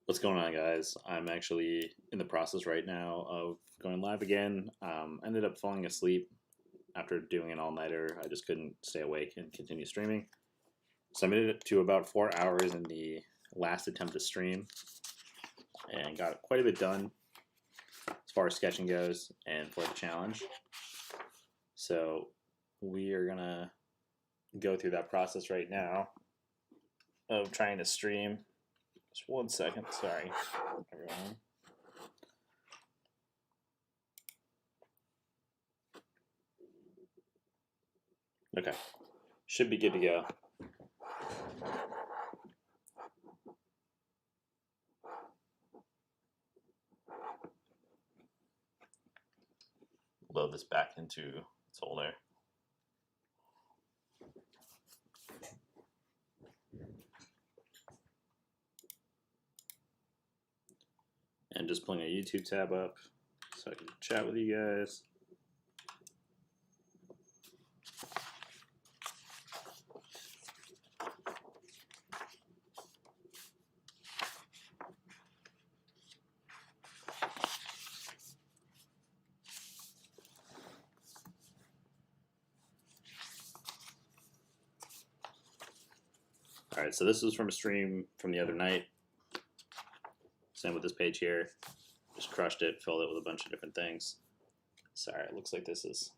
What's going on, guys? I'm actually in the process right now of going live again. Ended up falling asleep after doing an all-nighter. I just couldn't stay awake and continue streaming. So I made it to about 4 hours in the last attempt to stream and got quite a bit done as far as sketching goes and for the challenge. So we are gonna go through that process right now of trying to stream. Just 1 second, sorry, everyone. Okay, should be good to go. Load this back into its holder. And just pulling a YouTube tab up so I can chat with you guys. All right, so this is from a stream from the other night. Same with this page here. Just crushed it, filled it with a bunch of different things. Sorry, it looks like this is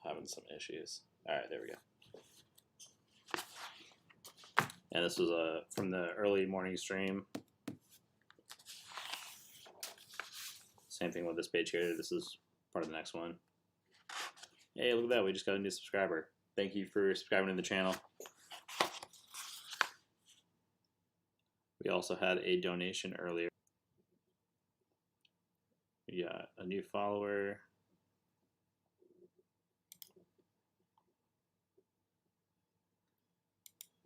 having some issues. All right, there we go. And this was from the early morning stream. Same thing with this page here. This is part of the next one. Hey, look at that. We just got a new subscriber. Thank you for subscribing to the channel. We also had a donation earlier. We got a new follower.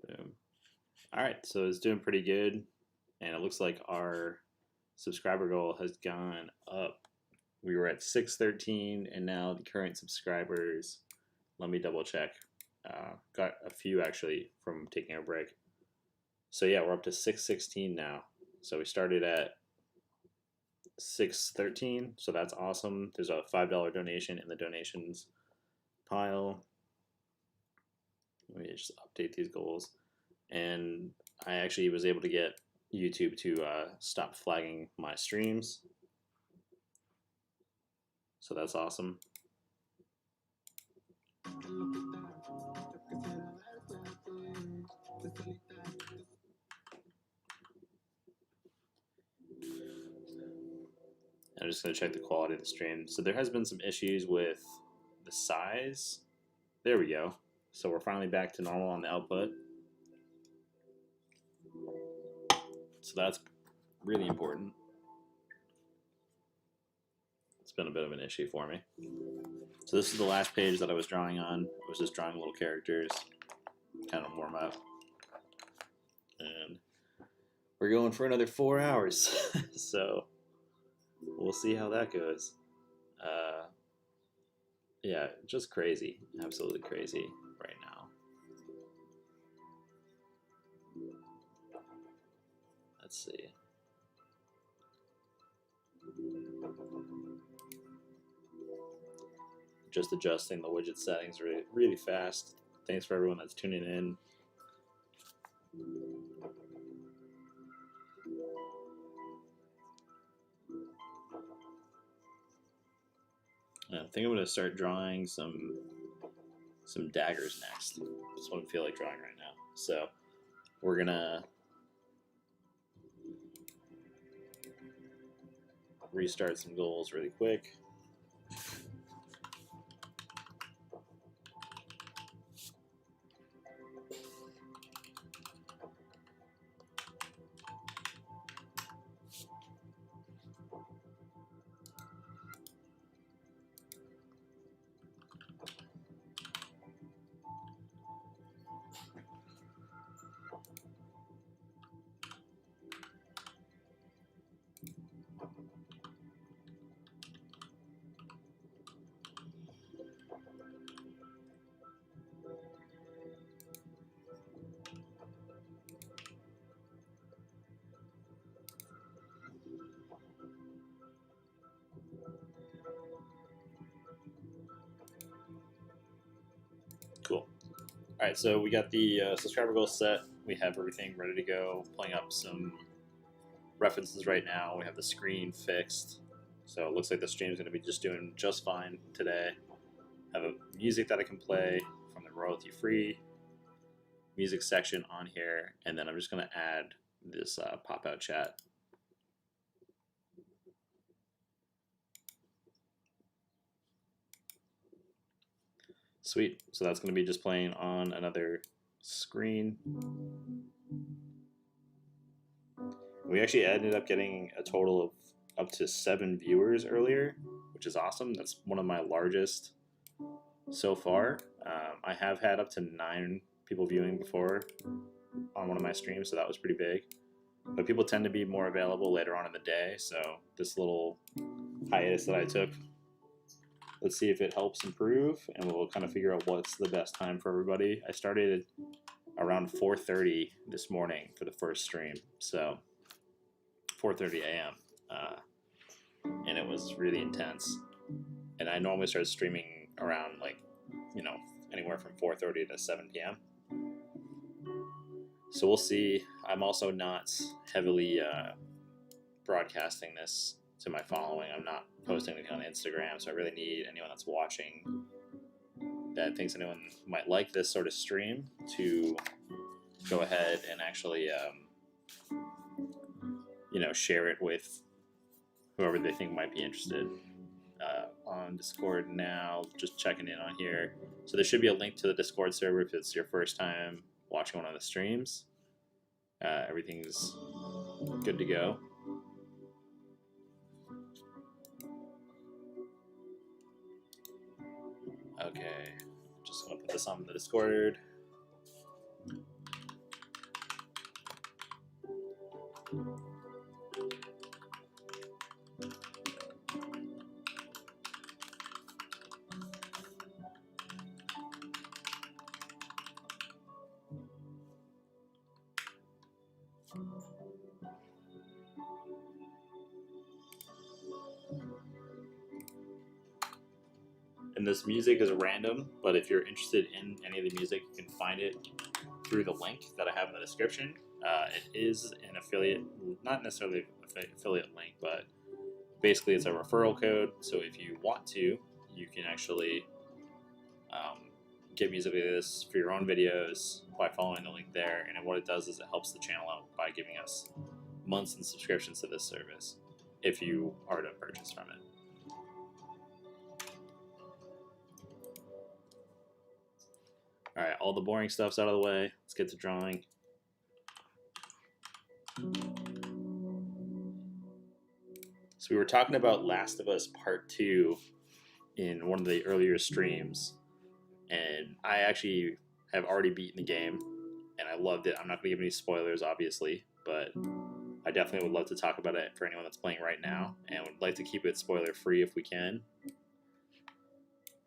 Boom. All right, so it's doing pretty good. And it looks like our subscriber goal has gone up. We were at 613, and now the current subscribers, let me double check. Got a few actually from taking a break. So yeah, we're up to 616 now. So we started at 613, so that's awesome. There's a $5 donation in the donations pile. Let me just update these goals. And I actually was able to get YouTube to stop flagging my streams. So that's awesome. I'm just going to check the quality of the stream. So there has been some issues with the size. There we go. So we're finally back to normal on the output. So that's really important. It's been a bit of an issue for me. So this is the last page that I was drawing on. I was just drawing little characters, kind of warm up. And we're going for another 4 hours. So we'll see how that goes. Yeah, just crazy. Absolutely crazy right now. Let's see. Just adjusting the widget settings really fast. Thanks for everyone that's tuning in. I think I'm going to start drawing some daggers next. That's what I feel like drawing right now. So we're going to restart some goals really quick. Alright, so we got the subscriber goal set. We have everything ready to go. Pulling up some references right now. We have the screen fixed. So it looks like the stream is going to be just doing just fine today. I have a music that I can play from the royalty-free music section on here. And then I'm just going to add this pop-out chat. Sweet. So that's going to be just playing on another screen. We actually ended up getting a total of up to 7 viewers earlier, which is awesome. That's one of my largest so far. I have had up to 9 people viewing before on one of my streams, so that was pretty big. But people tend to be more available later on in the day, so this little hiatus that I took, let's see if it helps improve, and we'll kind of figure out what's the best time for everybody. I started around 4:30 this morning for the first stream, so 4:30 a.m. And it was really intense. And I normally start streaming around anywhere from 4:30 to 7 p.m. So we'll see. I'm also not heavily broadcasting this to my following. I'm not posting anything on Instagram, so I really need anyone that's watching that thinks anyone might like this sort of stream to go ahead and actually share it with whoever they think might be interested. On Discord now, just checking in on here. So there should be a link to the Discord server if it's your first time watching one of the streams. Everything's good to go. Okay, just gonna put this on the Discord. And this music is random, but if you're interested in any of the music, you can find it through the link that I have in the description. It is an affiliate, not necessarily an affiliate link, but basically it's a referral code. So if you want to, you can actually get music like this for your own videos by following the link there. And what it does is it helps the channel out by giving us months and subscriptions to this service if you are to purchase from it. All right, all the boring stuff's out of the way. Let's get to drawing. So we were talking about Last of Us Part 2 in one of the earlier streams, and I actually have already beaten the game, and I loved it. I'm not going to give any spoilers, obviously, but I definitely would love to talk about it for anyone that's playing right now, and would like to keep it spoiler-free if we can,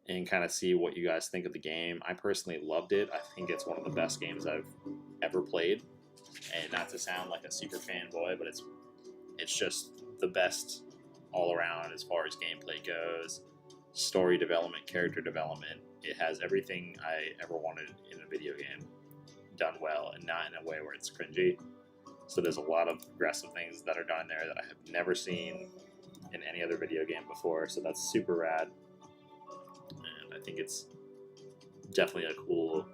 and kind of see what you guys think of the game. I personally loved it. I think it's one of the best games I've ever played, and not to sound like a super fanboy, but it's just the best all around as far as gameplay goes, story development, character development. It has everything I ever wanted in a video game done well, and not in a way where it's cringy. So there's a lot of progressive things that are done there that I have never seen in any other video game before, so that's super rad. And I think it's definitely a cool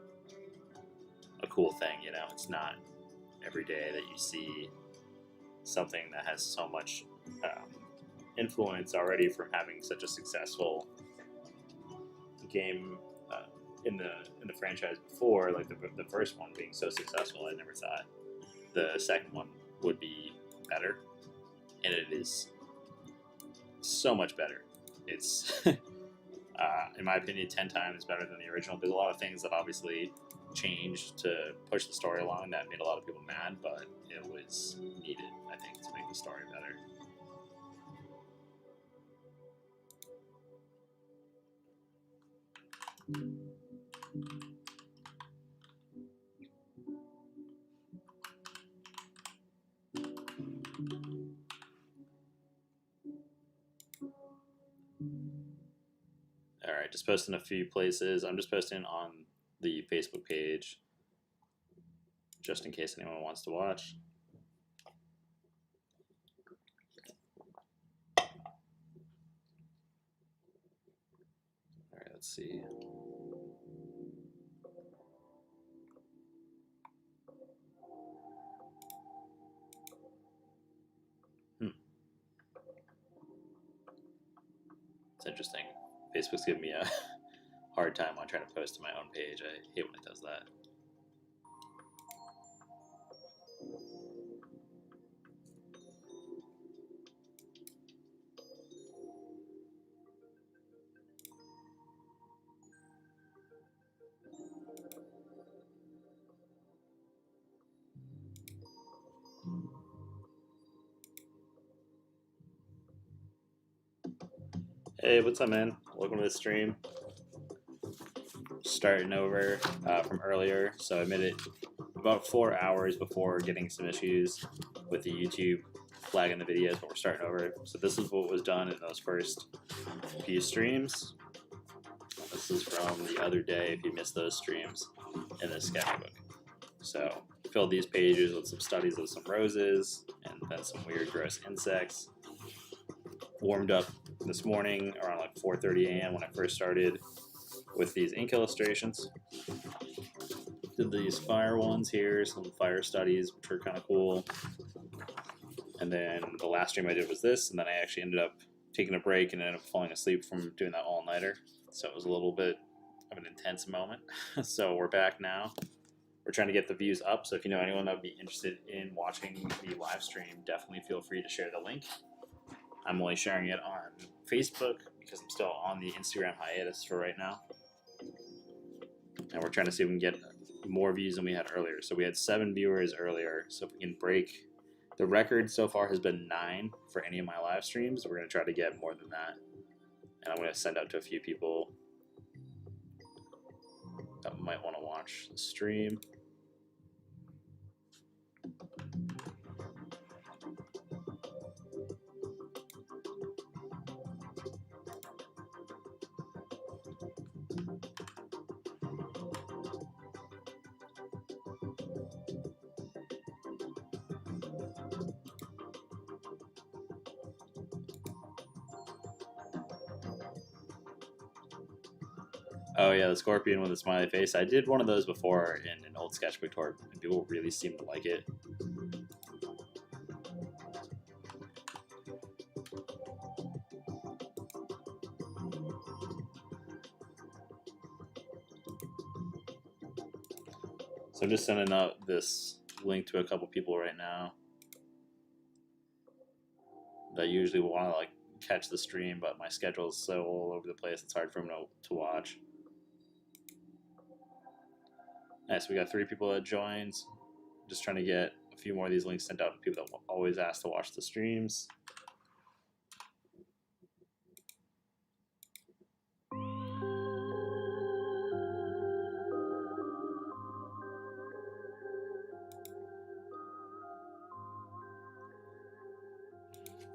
thing, It's not every day that you see something that has so much influence already from having such a successful game in the franchise before, like the first one being so successful. I never thought the second one would be better, and it is so much better. It's in my opinion 10 times better than the original. There's a lot of things that obviously changed to push the story along that made a lot of people mad, but it was needed, I think, to make the story better. All right, just posting a few places. I'm just posting on the Facebook page just in case anyone wants to watch. All right, let's see. It's interesting. Facebook's giving me a hard time on trying to post to my own page. I hate when it does that. Hey, what's up, man? Welcome to the stream. Starting over from earlier, so I made it about 4 hours before getting some issues with the YouTube flagging the videos, but we're starting over. So this is what was done in those first few streams. This is from the other day if you missed those streams in the sketchbook. So filled these pages with some studies of some roses and then some weird gross insects. Warmed up this morning around like 4:30 a.m. when I first started with these ink illustrations. Did these fire ones here, some fire studies, which were kind of cool. And then the last stream I did was this, and then I actually ended up taking a break and ended up falling asleep from doing that all-nighter. So it was a little bit of an intense moment. So we're back now. We're trying to get the views up, so if you know anyone that would be interested in watching the live stream, definitely feel free to share the link. I'm only sharing it on Facebook because I'm still on the Instagram hiatus for right now. And we're trying to see if we can get more views than we had earlier. So we had 7 viewers earlier, so if we can break the record so far has been 9 for any of my live streams. We're going to try to get more than that. And I'm going to send out to a few people that might want to watch the stream. Oh yeah, the scorpion with a smiley face. I did one of those before in an old sketchbook tour, and people really seem to like it. So I'm just sending out this link to a couple people right now that usually want to like catch the stream, but my schedule is so all over the place, it's hard for them to watch. Nice, we got 3 people that joined. Just trying to get a few more of these links sent out to people that always ask to watch the streams.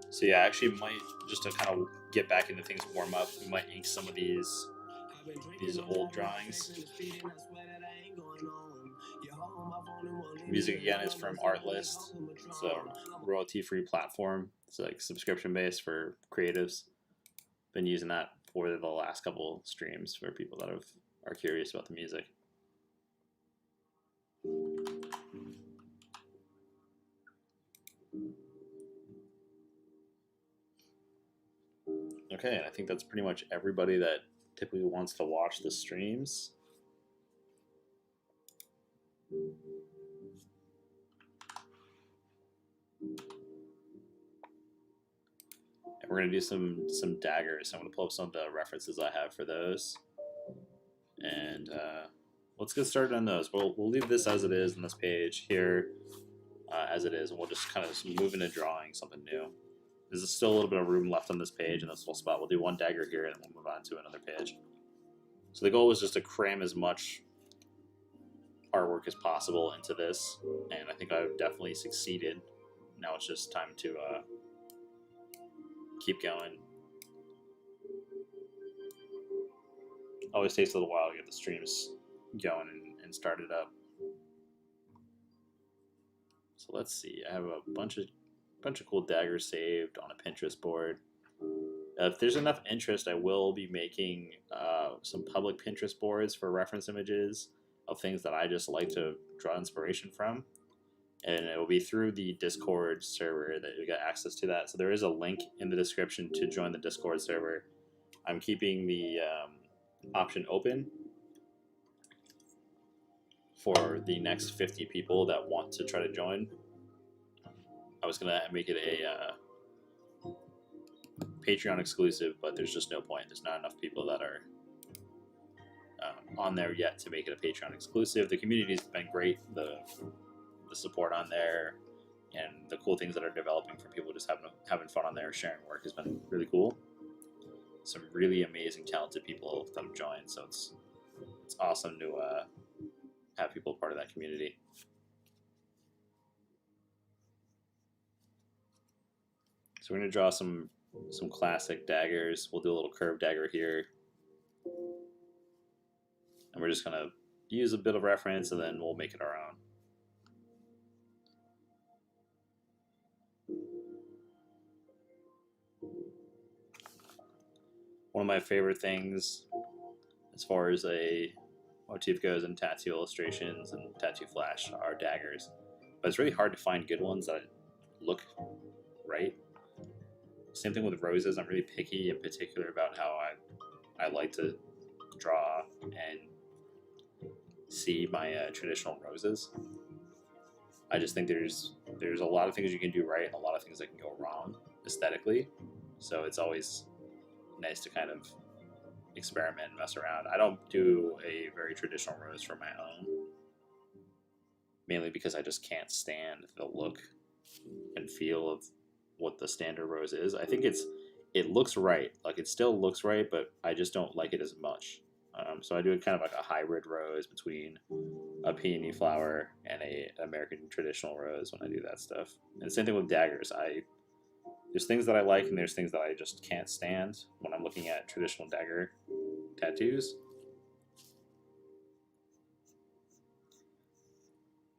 So yeah, I actually might, just to kind of get back into things, warm up, we might ink some of these old drawings. Music again is from Artlist. It's a royalty-free platform. It's like subscription-based for creatives. Been using that for the last couple streams for people that are curious about the music. Okay, and I think that's pretty much everybody that typically wants to watch the streams. And we're gonna do some daggers. I'm gonna pull up some of the references I have for those, and let's get started on those. We'll leave this as it is on this page here, as it is, and we'll just kind of move into drawing something new. There's still a little bit of room left on this page in this little spot. We'll do one dagger here, and then we'll move on to another page. So the goal was just to cram as much artwork as possible into this, and I think I've definitely succeeded. Now it's just time to keep going. Always takes a little while to get the streams going and start it up. So let's see. I have a bunch of cool daggers saved on a Pinterest board. If there's enough interest, I will be making some public Pinterest boards for reference images of things that I just like to draw inspiration from. And it will be through the Discord server that you get access to that. So there is a link in the description to join the Discord server. I'm keeping the option open for the next 50 people that want to try to join. I was going to make it a Patreon exclusive, but there's just no point. There's not enough people that are on there yet to make it a Patreon exclusive. The community's been great. The support on there and the cool things that are developing for people just having fun on there, sharing work has been really cool. Some really amazing, talented people that have joined. So it's awesome to have people part of that community. So we're gonna draw some classic daggers. We'll do a little curved dagger here, and we're just gonna use a bit of reference, and then we'll make it our own. One of my favorite things as far as a motif goes in tattoo illustrations and tattoo flash are daggers, but it's really hard to find good ones that look right. Same thing with roses. I'm really picky in particular about how I like to draw and see my traditional roses. I just think there's a lot of things you can do right and a lot of things that can go wrong aesthetically. So it's always nice to kind of experiment and mess around. I don't do a very traditional rose for my own, mainly because I just can't stand the look and feel of what the standard rose is. I think it looks right, like it still looks right, but I just don't like it as much. So I do kind of like a hybrid rose between a peony flower and a American traditional rose when I do that stuff. And same thing with daggers. There's things that I like and there's things that I just can't stand when I'm looking at traditional dagger tattoos.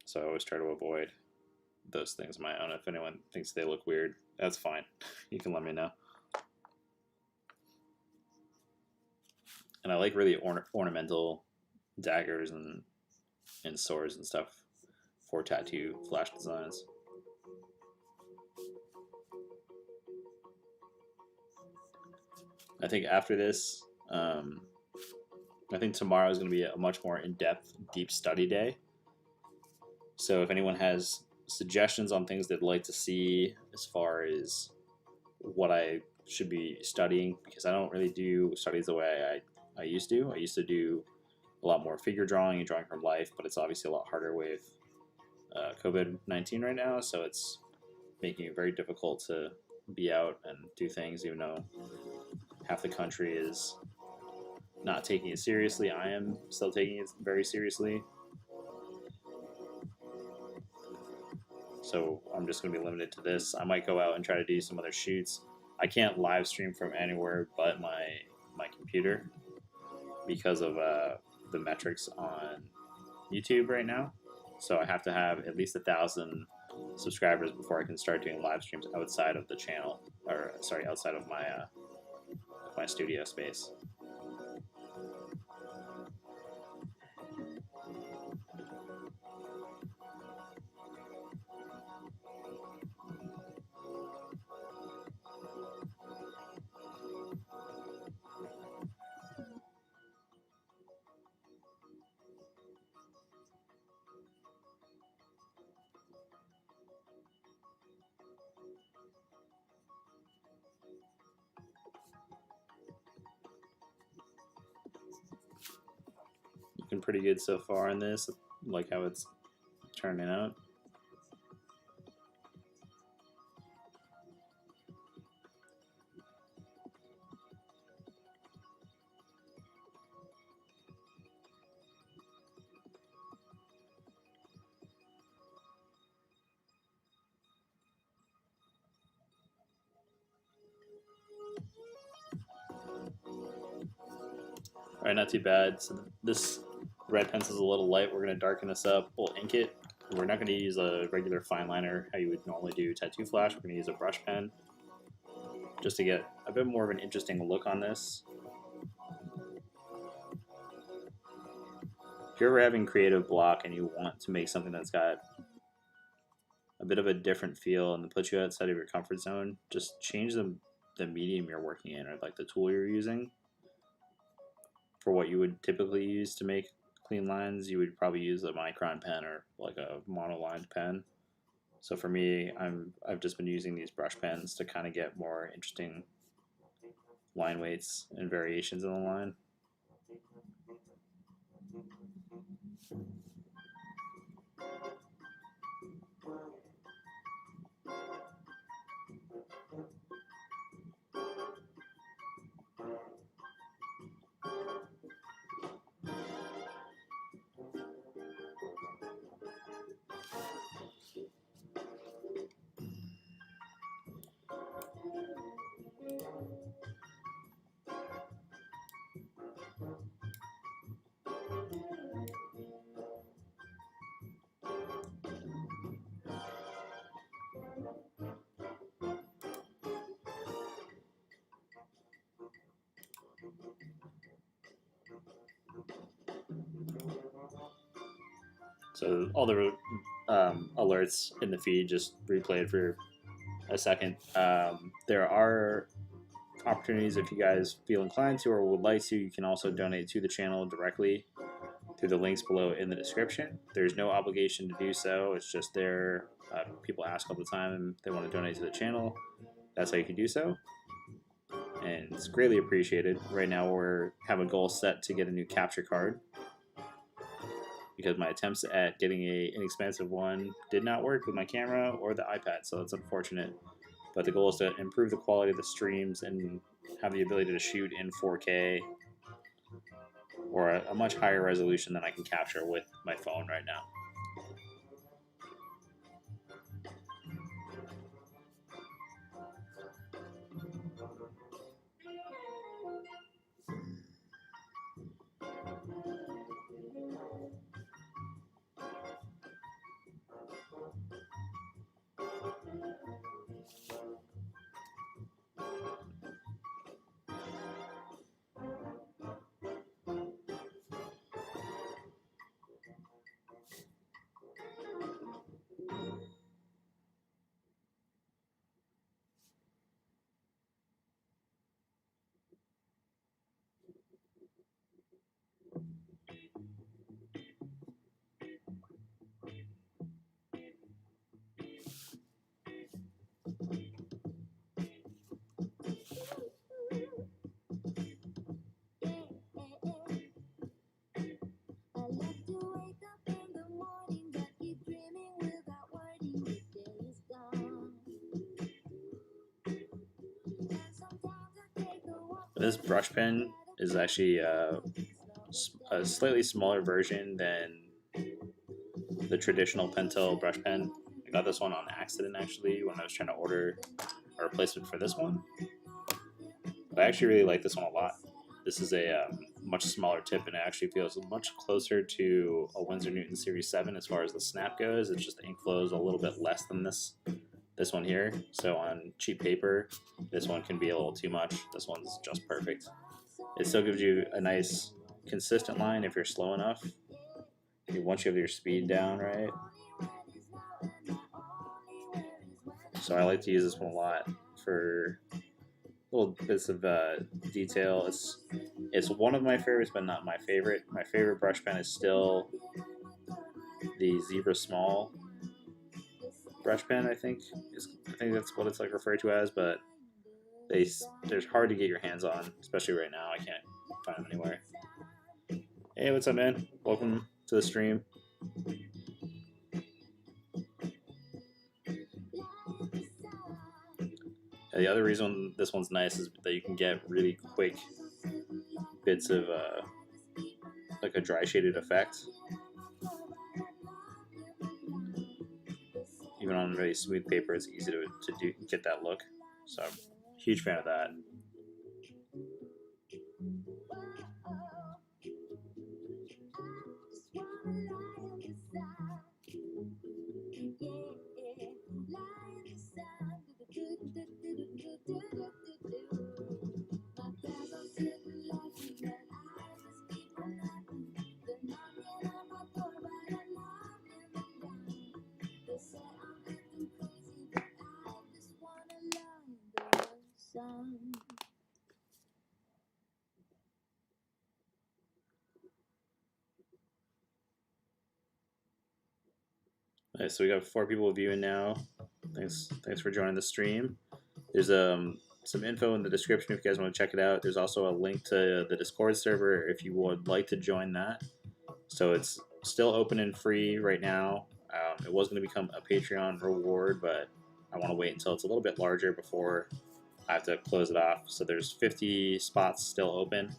So I always try to avoid those things on my own. If anyone thinks they look weird, that's fine. You can let me know. And I like really ornamental daggers and swords and stuff for tattoo flash designs. I think after this, I think tomorrow is going to be a much more in-depth, deep study day. So if anyone has suggestions on things they'd like to see as far as what I should be studying, because I don't really do studies the way I used to. I used to do a lot more figure drawing and drawing from life, but it's obviously a lot harder with COVID-19 right now, so it's making it very difficult to be out and do things, even though half the country is not taking it seriously. I am still taking it very seriously. So I'm just going to be limited to this. I might go out and try to do some other shoots. I can't live stream from anywhere but my computer because of the metrics on YouTube right now. So I have to have at least 1,000 subscribers before I can start doing live streams outside of the channel, or sorry, outside of my studio space. Looking pretty good so far in this. Like how it's turning out. All right, not too bad. So this red pencil's a little light. We're going to darken this up. We'll ink it. We're not going to use a regular fine liner how you would normally do tattoo flash. We're going to use a brush pen just to get a bit more of an interesting look on this. If you're ever having creative block and you want to make something that's got a bit of a different feel and puts you outside of your comfort zone, just change the medium you're working in or like the tool you're using. For what you would typically use to make clean lines, you would probably use a micron pen or like a monolined pen. So for me, I've just been using these brush pens to kind of get more interesting line weights and variations in the line. So all the alerts in the feed just replayed for a second. There are opportunities if you guys feel inclined to or would like to. You can also donate to the channel directly through the links below in the description. There's no obligation to do so. It's just there. People ask all the time if they want to donate to the channel. That's how you can do so. And it's greatly appreciated. Right now we have a goal set to get a new capture card, because my attempts at getting an inexpensive one did not work with my camera or the iPad, so that's unfortunate. But the goal is to improve the quality of the streams and have the ability to shoot in 4K or a much higher resolution than I can capture with my phone right now. This brush pen is actually a slightly smaller version than the traditional Pentel brush pen. I got this one on accident actually when I was trying to order a replacement for this one. But I actually really like this one a lot. This is a much smaller tip and it actually feels much closer to a Winsor Newton Series 7 as far as the snap goes. It's just the ink flow is a little bit less than this one here. So on cheap paper, this one can be a little too much. This one's just perfect. It still gives you a nice consistent line if you're slow enough. Once you have your speed down right. So I like to use this one a lot for little bits of detail. It's one of my favorites, but not my favorite. My favorite brush pen is still the Zebra Small brush pen. I think that's what it's like referred to as, but they're hard to get your hands on, especially right now. I can't find them anywhere. Hey, what's up, man? Welcome to the stream. The other reason this one's nice is that you can get really quick bits of like a dry shaded effect. Even on really smooth paper, it's easy to get that look. So I'm a huge fan of that. Okay, so we got 4 people viewing now. Thanks for joining the stream. There's some info in the description if you guys want to check it out. There's also a link to the Discord server if you would like to join that. So it's still open and free right now. It was going to become a Patreon reward, but I want to wait until it's a little bit larger before I have to close it off. So there's 50 spots still open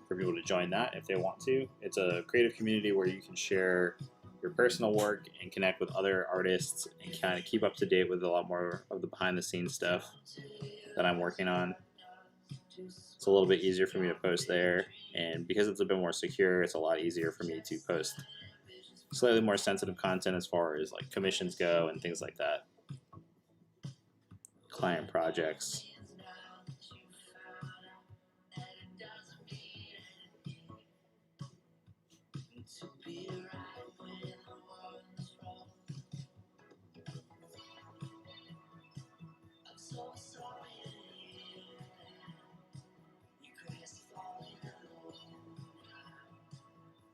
for people to join that if they want to. It's a creative community where you can share your personal work and connect with other artists and kind of keep up to date with a lot more of the behind the scenes stuff that I'm working on. It's a little bit easier for me to post there, and because it's a bit more secure, it's a lot easier for me to post slightly more sensitive content as far as like commissions go and things like that, client projects.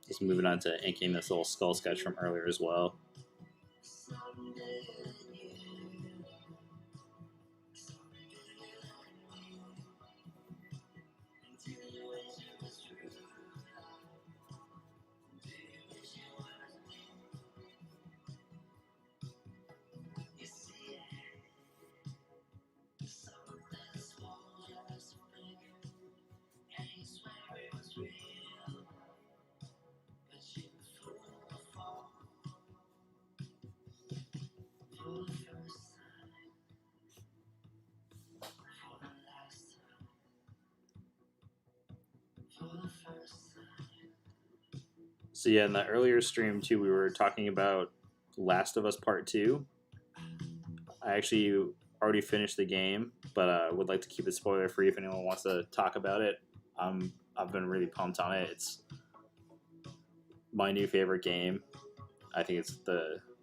Just moving on to inking this little skull sketch from earlier as well. So yeah, in the earlier stream too, we were talking about Last of Us Part 2. I actually already finished the game, but I would like to keep it spoiler free if anyone wants to talk about it. I've been really pumped on it. It's my new favorite game. I think it's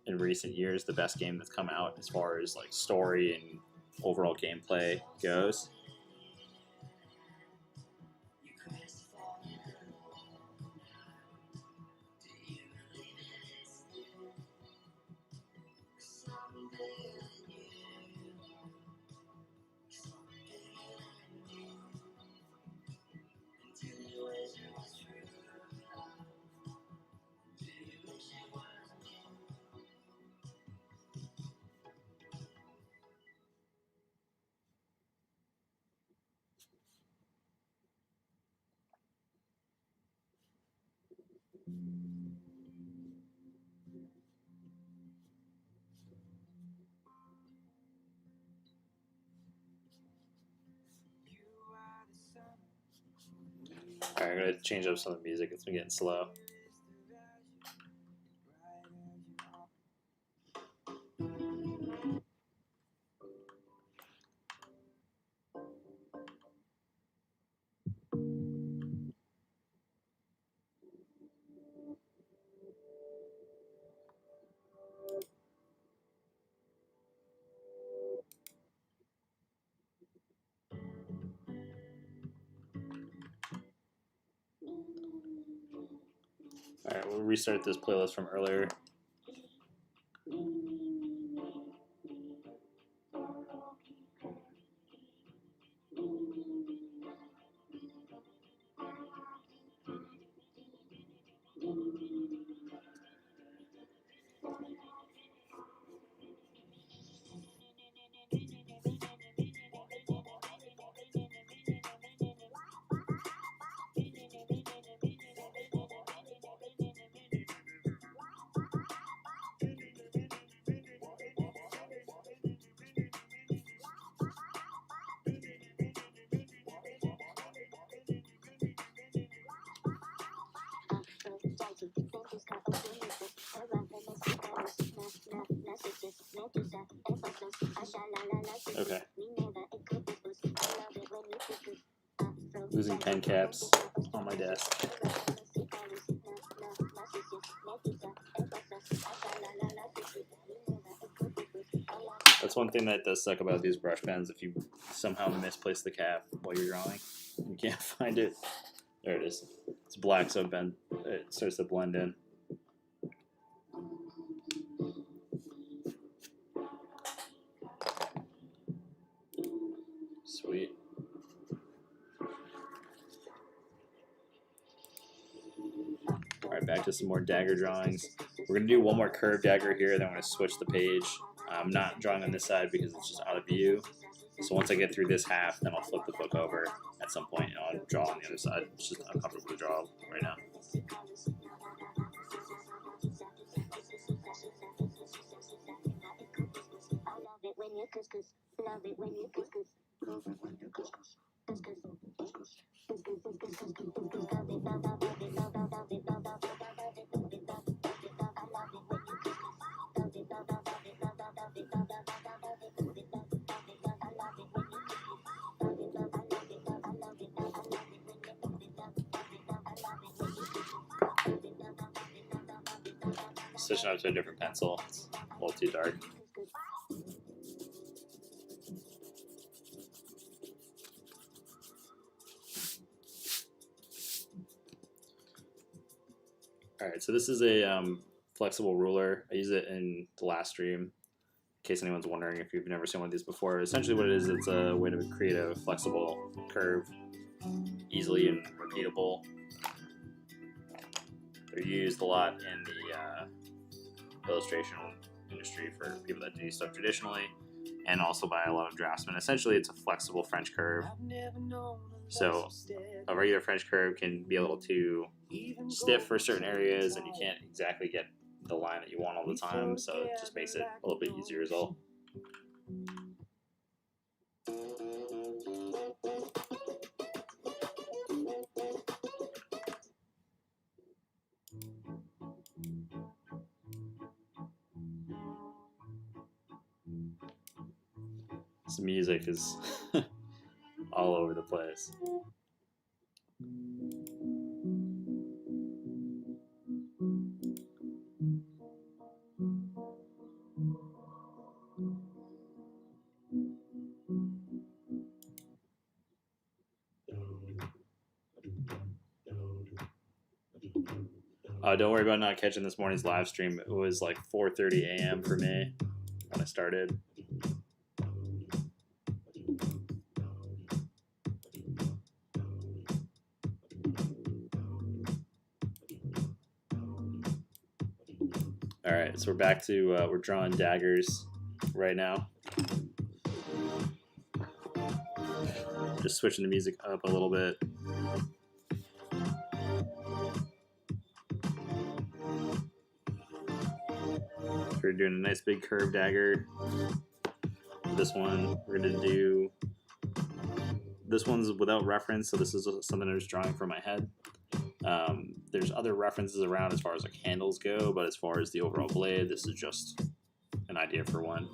in recent years the best game that's come out as far as like story and overall gameplay goes. Alright, I'm gonna change up some of the music. It's been getting slow. Alright, we'll restart this playlist from earlier. Okay. Losing pen caps on my desk. That's one thing that does suck about these brush pens. If you somehow misplace the cap while you're drawing, you can't find it. There it is. It's black, so it starts to blend in. back to some more dagger drawings. We're going to do one more curved dagger here, then I'm going to switch the page. I'm not drawing on this side because it's just out of view. So once I get through this half, then I'll flip the book over at some point and I'll draw on the other side. It's just uncomfortable to draw right now. Switching up to a different pencil. It's a little too dark. Alright, so this is a flexible ruler. I use it in the last stream, in case anyone's wondering if you've never seen one of these before. Essentially what it is, it's a way to create a flexible curve, easily and repeatable. They're used a lot in the illustration industry for people that do stuff traditionally, and also by a lot of draftsmen. Essentially, it's a flexible French curve. So a regular French curve can be a little too stiff for certain areas, and you can't exactly get the line that you want all the time, so it just makes it a little bit easier result. This music is all over the place. Don't worry about not catching this morning's live stream. It was like 4:30 a.m. for me when I started. All right, so we're back to we're drawing daggers right now. Just switching the music up a little bit. We're doing a nice big curved dagger. This one, we're gonna do, this one's without reference, so this is something I was drawing from my head. There's other references around as far as like handles go, but as far as the overall blade, this is just an idea for one.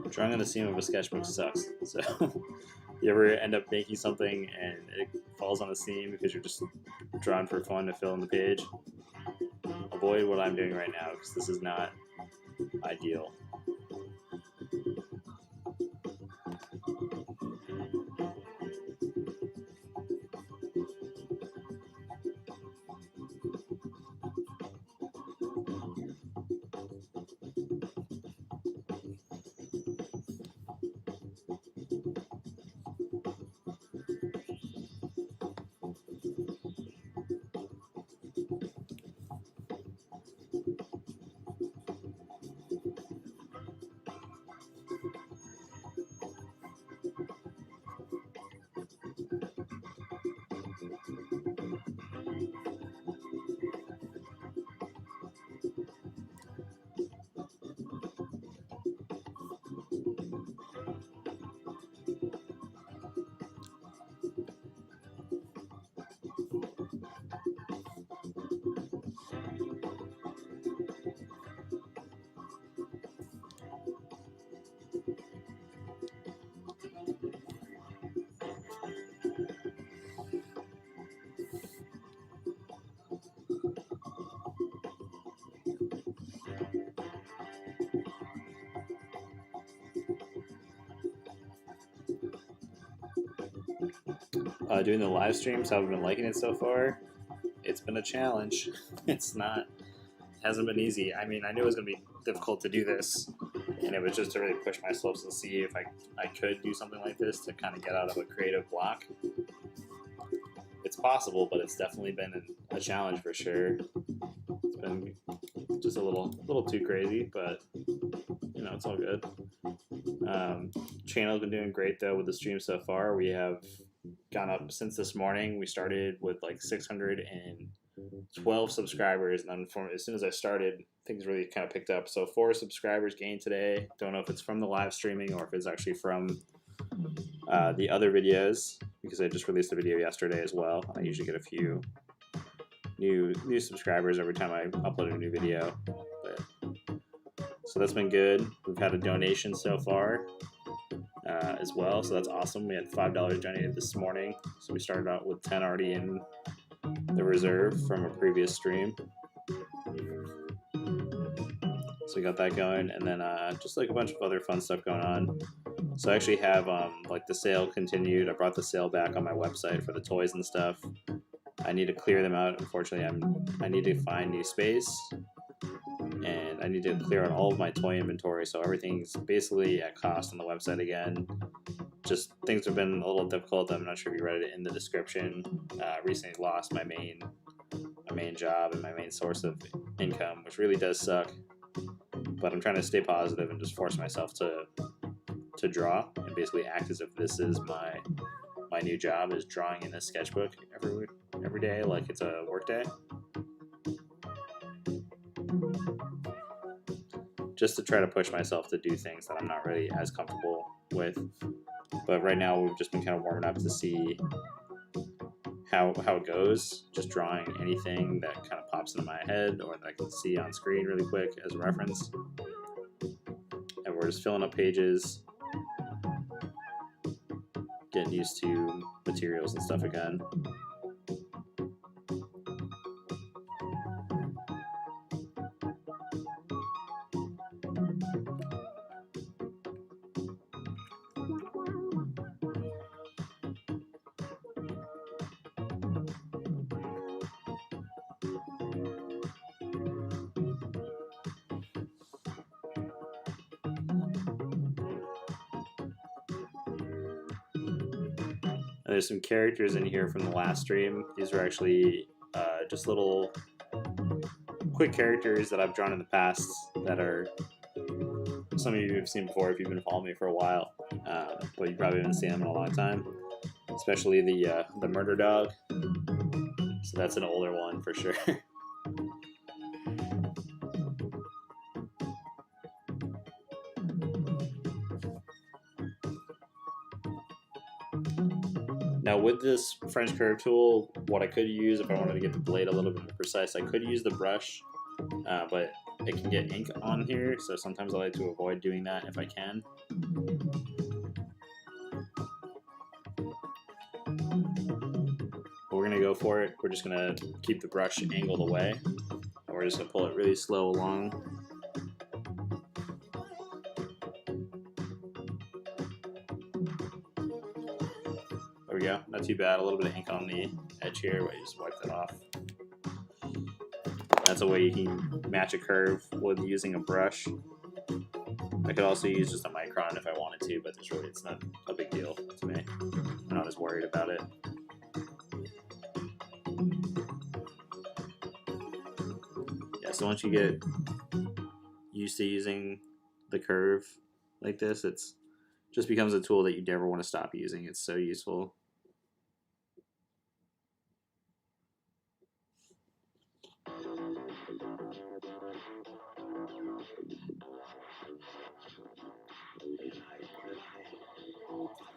Drawing on the seam of a sketchbook sucks. So you ever end up making something and it falls on the seam because you're just drawing for fun to fill in the page? Avoid what I'm doing right now because this is not ideal. Doing the live streams, how I've been liking it so far. It's been a challenge. Hasn't been easy. I mean, I knew it was going to be difficult to do this, and it was just to really push myself to see if I could do something like this to kind of get out of a creative block. It's possible, but it's definitely been a challenge for sure. It's been just a little too crazy, but you know, it's all good. Channel's been doing great though with the stream so far. We have gone up since this morning. We started with like 612 subscribers, and then as soon as I started, things really kind of picked up. So 4 subscribers gained today. Don't know if it's from the live streaming or if it's actually from the other videos, because I just released a video yesterday as well. I usually get a few new subscribers every time I upload a new video. But, so that's been good. We've had a donation so far as well, so that's awesome. We had $5 donated this morning, so we started out with 10 already in the reserve from a previous stream. So we got that going, and then just like a bunch of other fun stuff going on. So I actually have like the sale continued. I brought the sale back on my website for the toys and stuff. I need to clear them out. Unfortunately, I need to find new space, and I need to clear out all of my toy inventory, so everything's basically at cost on the website again. Just things have been a little difficult. I'm not sure if you read it in the description. Recently lost my main job and my main source of income, which really does suck. But I'm trying to stay positive and just force myself to draw and basically act as if this is my new job, is drawing in a sketchbook every day like it's a work day. Just to try to push myself to do things that I'm not really as comfortable with. But right now we've just been kind of warming up to see how it goes, just drawing anything that kind of pops into my head or that I can see on screen really quick as a reference. And we're just filling up pages, getting used to materials and stuff again. And there's some characters in here from the last stream. These are actually just little quick characters that I've drawn in the past that are some of you have seen before if you've been following me for a while, but you probably haven't seen them in a long time. Especially the murder dog. So that's an older one for sure. Now with this French curve tool, what I could use if I wanted to get the blade a little bit more precise, I could use the brush, but it can get ink on here, so sometimes I like to avoid doing that if I can. But we're gonna go for it. We're just gonna keep the brush angled away, and we're just gonna pull it really slow along. There we go, not too bad. A little bit of ink on the edge here, but you just wipe that off. That's a way you can match a curve with using a brush. I could also use just a micron if I wanted to, but it's not a big deal to me. I'm not as worried about it. Yeah, so once you get used to using the curve like this, it's just becomes a tool that you never want to stop using. It's so useful.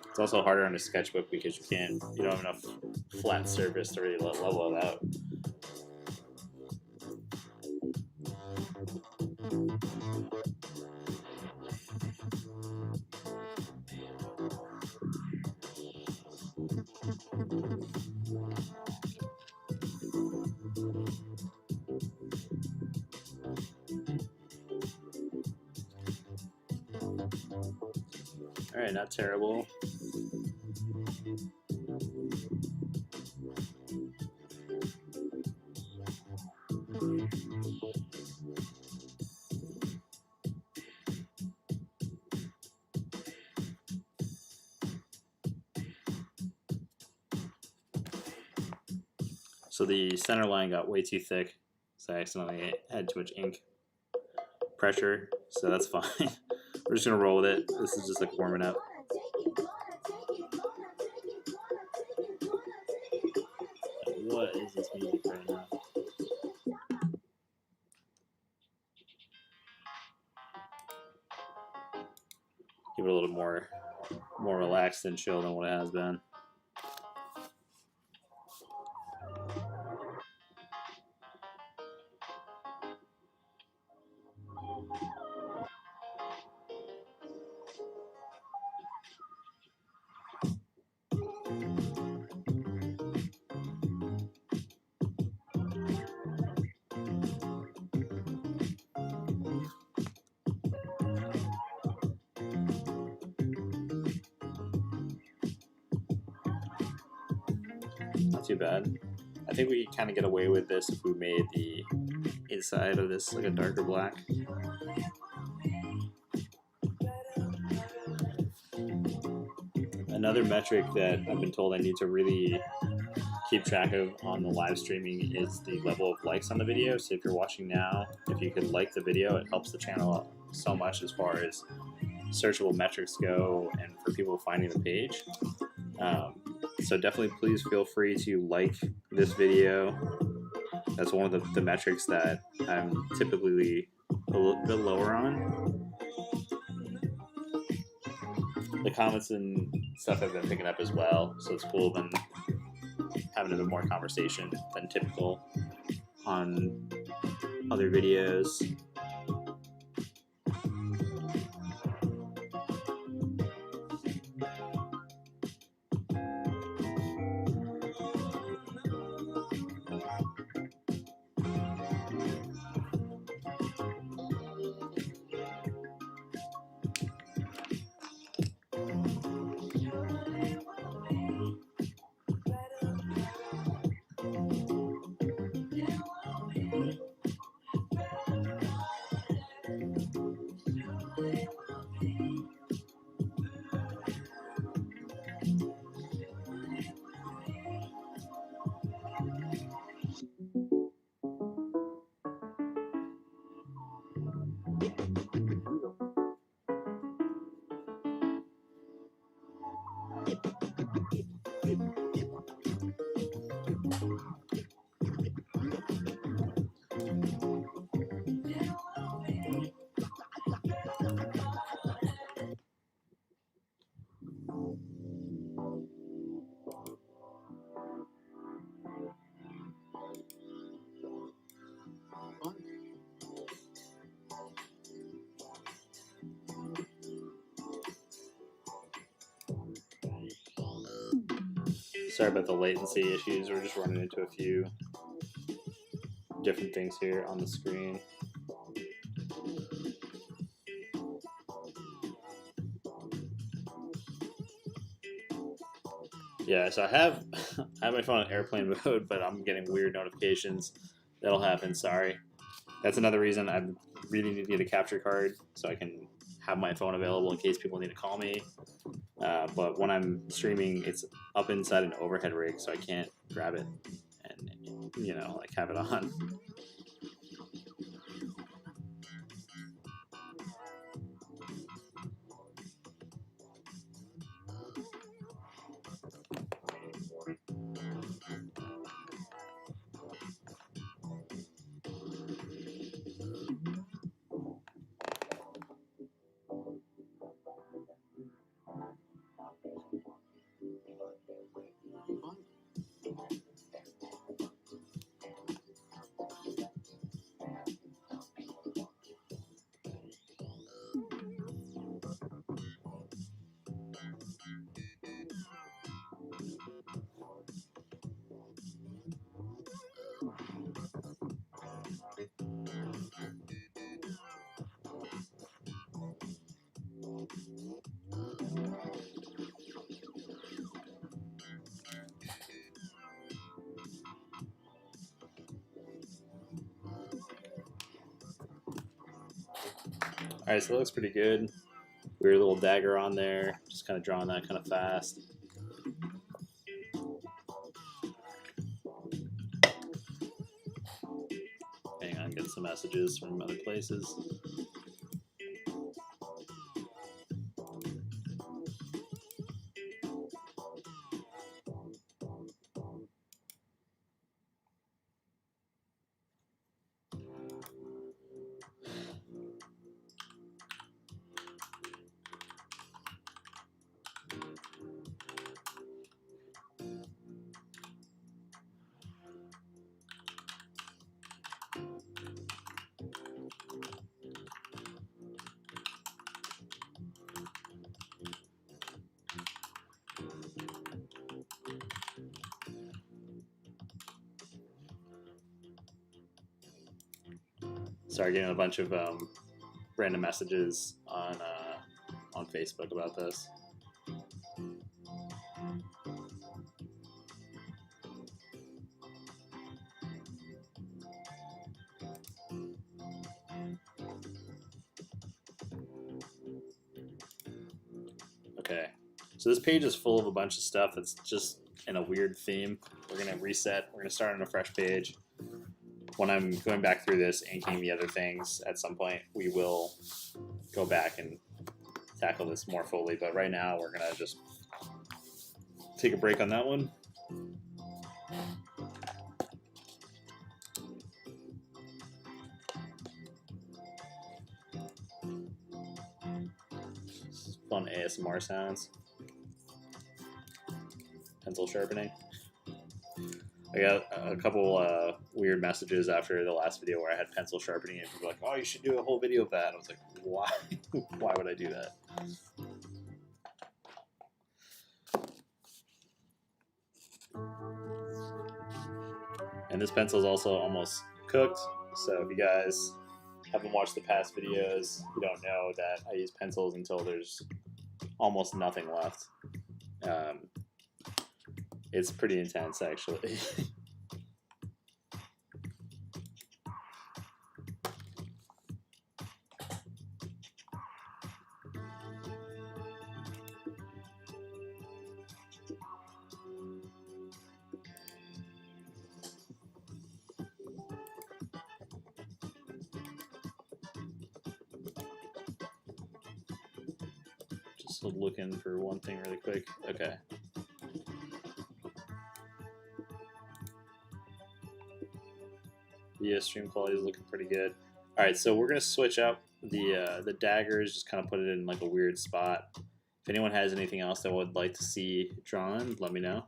It's also harder on a sketchbook because you don't have enough flat surface to really level it out. Alright, not terrible. So the center line got way too thick, so I accidentally had too much ink pressure, so that's fine. We're just gonna roll with it. This is just like warming up. What is this music right now? Give it a little more relaxed and chill than what it has been. Not too bad. I think we kind of get away with this if we made the inside of this like a darker black. Another metric that I've been told I need to really keep track of on the live streaming is the level of likes on the video. So if you're watching now, if you could like the video, it helps the channel so much as far as searchable metrics go and for people finding the page. So definitely please feel free to like this video. That's one of the metrics that I'm typically a little bit lower on. The comments and stuff I've been picking up as well, so it's cool. Been having a bit more conversation than typical on other videos. Sorry about the latency issues. We're just running into a few different things here on the screen. Yeah, so I have my phone on airplane mode, but I'm getting weird notifications. That'll happen. Sorry. That's another reason I really need to get a capture card so I can have my phone available in case people need to call me. But when I'm streaming, it's up inside an overhead rig, so I can't grab it and like have it on. Alright, so it looks pretty good. Weird little dagger on there. Just kind of drawing that kind of fast. some messages from other places. Started getting a bunch of random messages on Facebook about this. Okay, so this page is full of a bunch of stuff that's just in a weird theme. We're gonna reset. We're gonna start on a fresh page. When I'm going back through this, inking the other things at some point, we will go back and tackle this more fully. But right now, we're gonna just take a break on that one. Fun ASMR sounds. Pencil sharpening. I got a couple weird messages after the last video where I had pencil sharpening, and people were like, "Oh, you should do a whole video of that." I was like, "Why? Why would I do that?" And this pencil is also almost cooked, so if you guys haven't watched the past videos, you don't know that I use pencils until there's almost nothing left. It's pretty intense, actually. Just looking for one thing really quick. Okay. Yeah, stream quality is looking pretty good. All right, so we're gonna switch up the daggers, just kind of put it in like a weird spot. If anyone has anything else that would like to see drawn, let me know.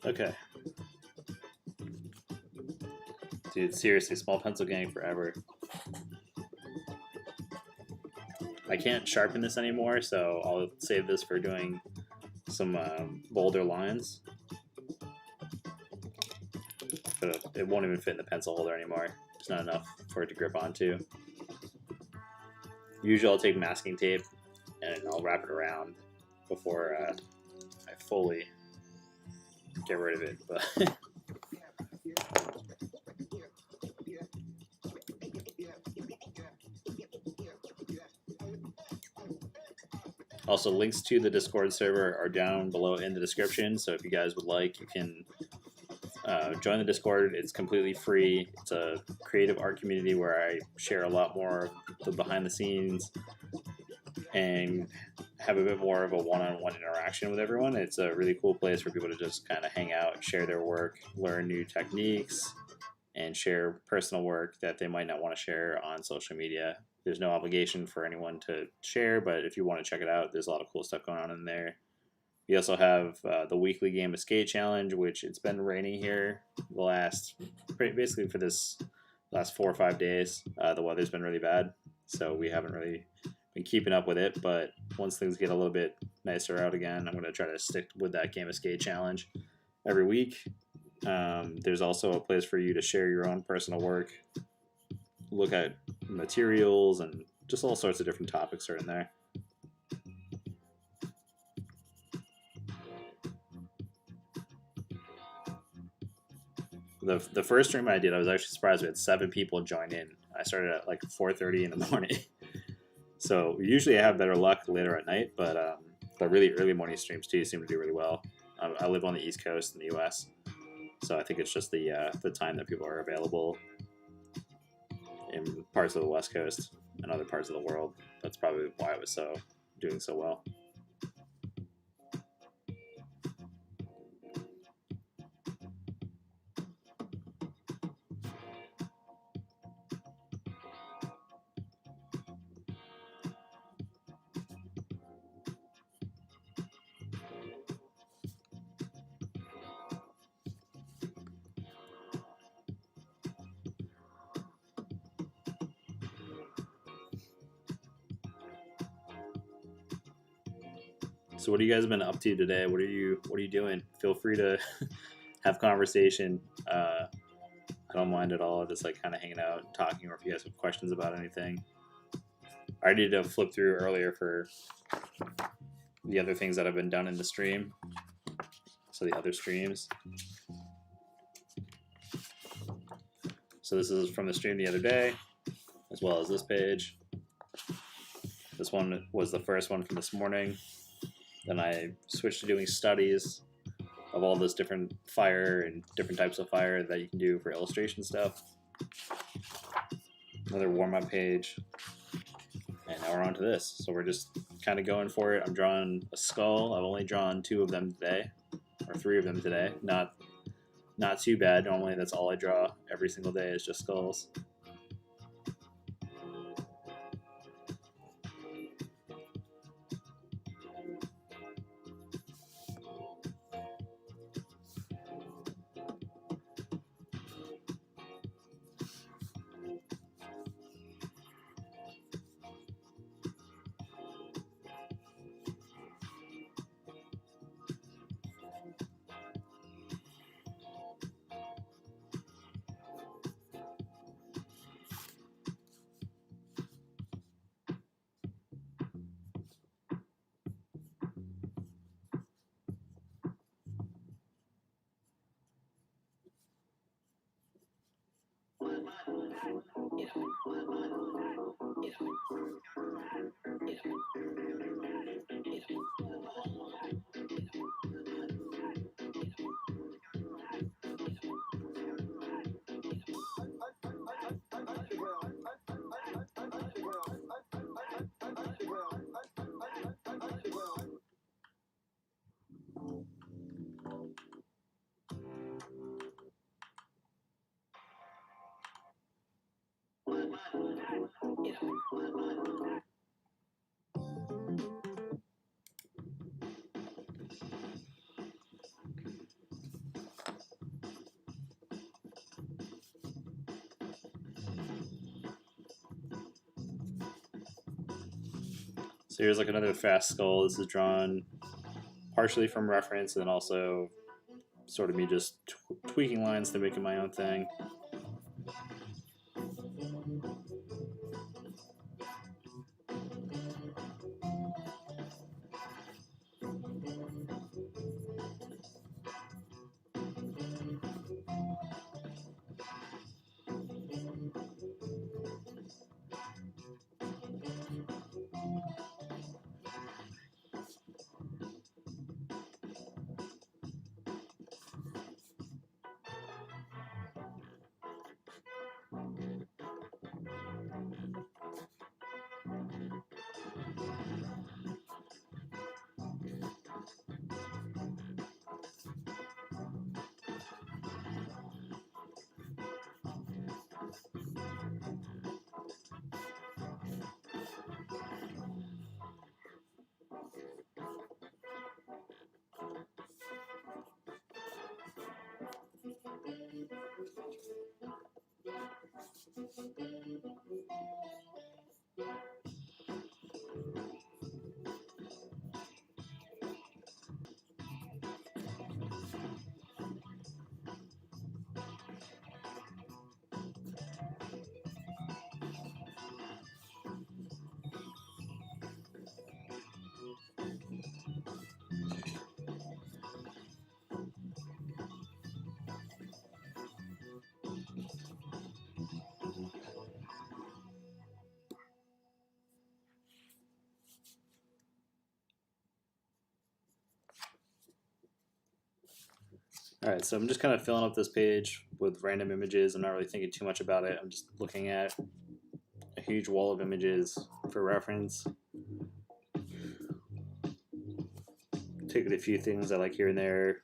Okay. Dude, seriously, small pencil gang forever. I can't sharpen this anymore, so I'll save this for doing some bolder lines. But it won't even fit in the pencil holder anymore. There's not enough for it to grip onto. Usually I'll take masking tape and I'll wrap it around before I fully get rid of it. But also, links to the Discord server are down below in the description, so if you guys would like, you can join the Discord. It's completely free. It's a creative art community where I share a lot more of the behind the scenes and have a bit more of a one-on-one interaction with everyone. It's a really cool place for people to just kind of hang out, share their work, learn new techniques, and share personal work that they might not want to share on social media. There's no obligation for anyone to share, but if you want to check it out, there's a lot of cool stuff going on in there. We also have the weekly Game of Skate challenge, which it's been raining here basically for this last 4 or 5 days. The weather's been really bad, so we haven't really been keeping up with it. But once things get a little bit nicer out again, I'm going to try to stick with that Game of Skate challenge every week. There's also a place for you to share your own personal work, look at materials, and just all sorts of different topics are in there. The first stream I did, I was actually surprised we had 7 people join in. I started at like 4:30 in the morning. So usually I have better luck later at night, but the really early morning streams too seem to do really well. I live on the East Coast in the U.S., so I think it's just the time that people are available in parts of the West Coast and other parts of the world. That's probably why it was doing so well. So what have you guys been up to today? What are you doing? Feel free to have conversation. I don't mind at all. Just like kind of hanging out and talking, or if you guys have questions about anything. I need to flip through earlier for the other things that have been done in the stream. So the other streams. So this is from the stream the other day, as well as this page. This one was the first one from this morning. Then I switched to doing studies of all this different fire and different types of fire that you can do for illustration stuff. Another warm-up page. And now we're on to this. So we're just kind of going for it. I'm drawing a skull. I've only drawn 2 of them today, or 3 of them today. Not too bad. Normally that's all I draw every single day is just skulls. So here's like another fast skull. This is drawn partially from reference and then also sort of me just tweaking lines to make it my own thing. All right, so I'm just kind of filling up this page with random images. I'm not really thinking too much about it. I'm just looking at a huge wall of images for reference. Taking a few things I like here and there,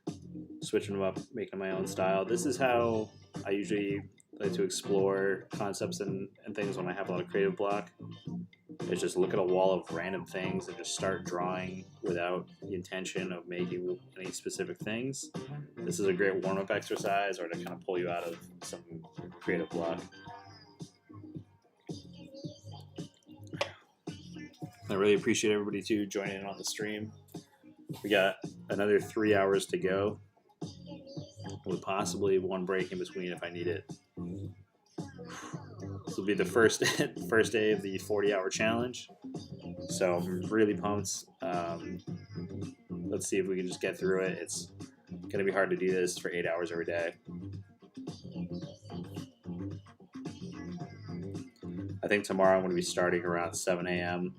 switching them up, making my own style. This is how I usually like to explore concepts and things when I have a lot of creative block. Is just look at a wall of random things and just start drawing without the intention of making any specific things. This is a great warm-up exercise or to kind of pull you out of some creative block. I really appreciate everybody too joining in on the stream. We got another 3 hours to go with possibly one break in between if I need it. This will be the first day of the 40-hour challenge, so I'm really pumped. Let's see if we can just get through it. It's gonna be hard to do this for 8 hours every day. I think tomorrow I'm going to be starting around 7 a.m.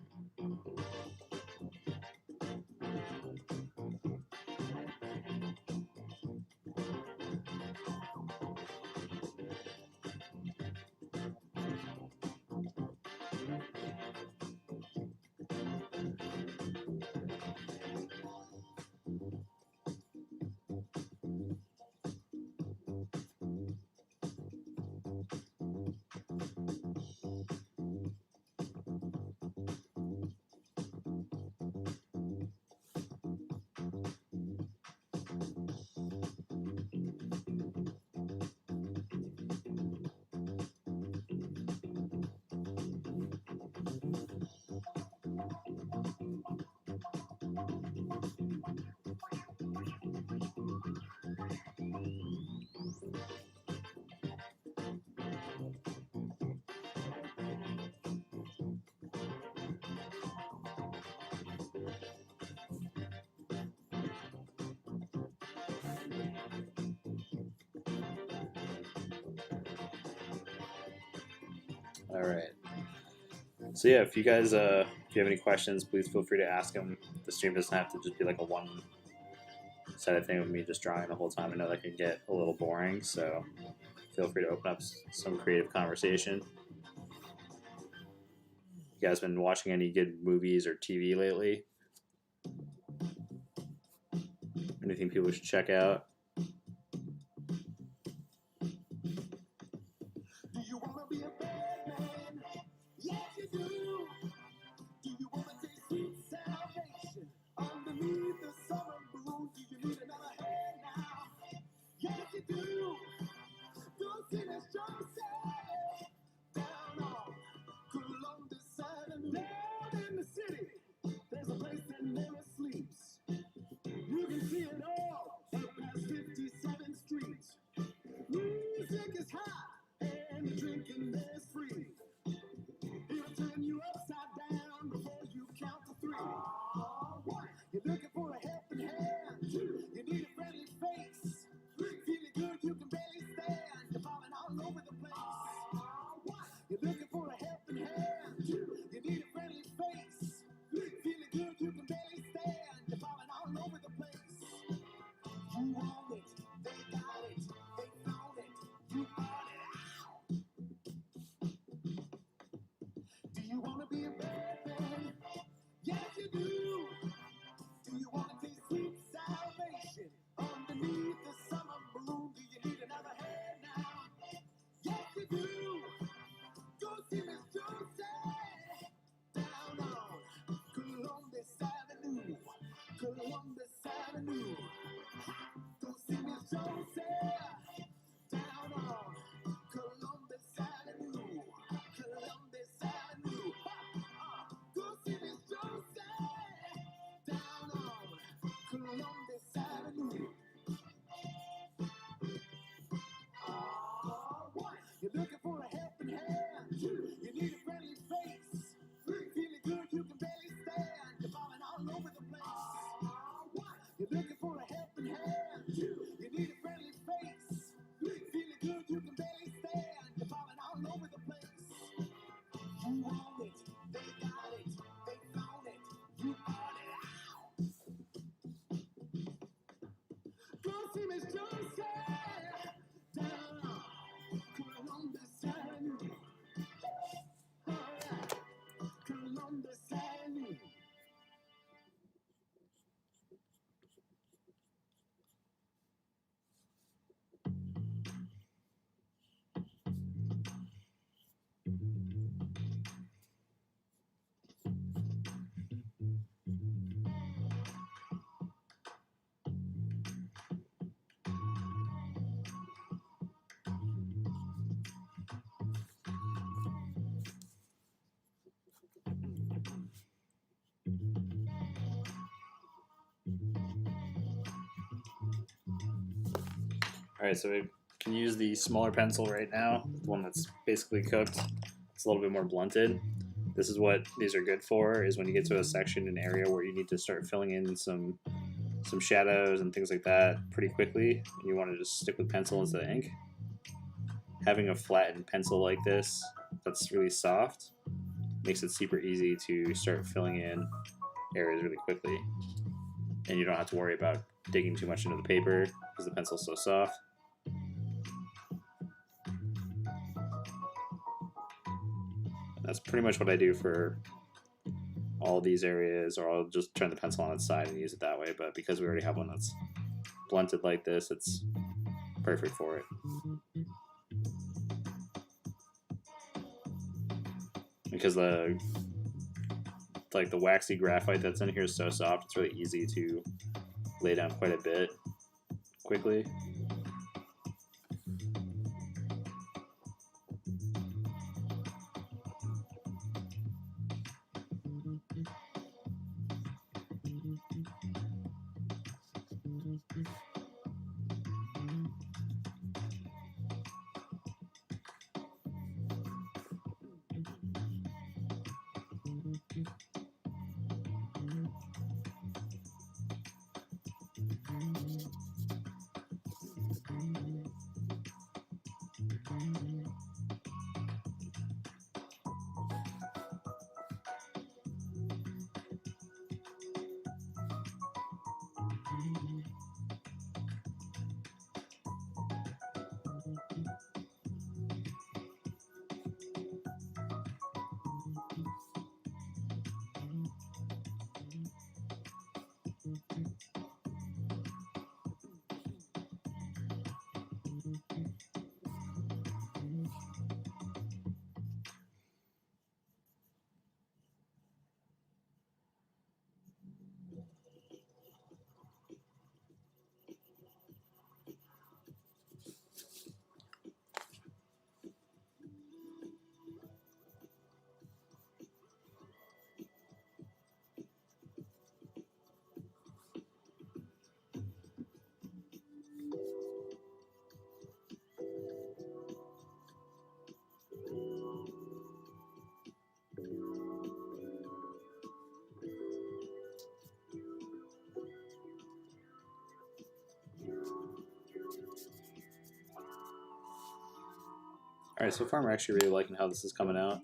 All right. So yeah, if you guys, if you have any questions, please feel free to ask them. The stream doesn't have to just be like a one-sided thing with me just drawing the whole time. I know that can get a little boring, so feel free to open up some creative conversation. You guys been watching any good movies or TV lately? Anything people should check out? Go team is Johnson. Alright, so we can use the smaller pencil right now, the one that's basically cooked. It's a little bit more blunted. This is what these are good for, is when you get to a section, an area where you need to start filling in some shadows and things like that pretty quickly, and you want to just stick with pencil instead of ink. Having a flattened pencil like this that's really soft makes it super easy to start filling in areas really quickly. And you don't have to worry about digging too much into the paper because the pencil's so soft. That's pretty much what I do for all these areas, or I'll just turn the pencil on its side and use it that way. But because we already have one that's blunted like this, it's perfect for it. Because the waxy graphite that's in here is so soft, it's really easy to lay down quite a bit quickly. Alright, so far I'm actually really liking how this is coming out.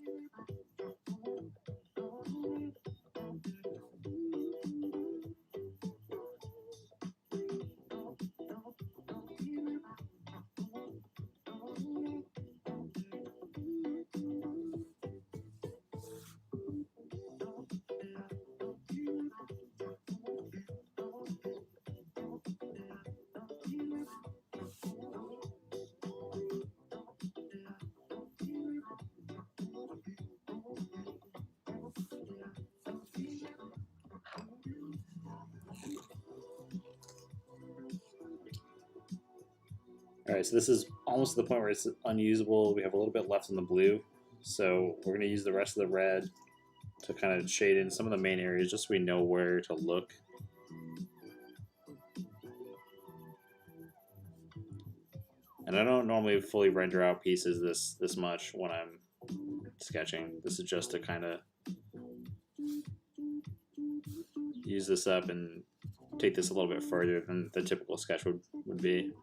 Alright, so this is almost to the point where it's unusable. We have a little bit left in the blue, so we're going to use the rest of the red to kind of shade in some of the main areas just so we know where to look. And I don't normally fully render out pieces this much when I'm sketching. This is just to kind of use this up and take this a little bit further than the typical sketch would be.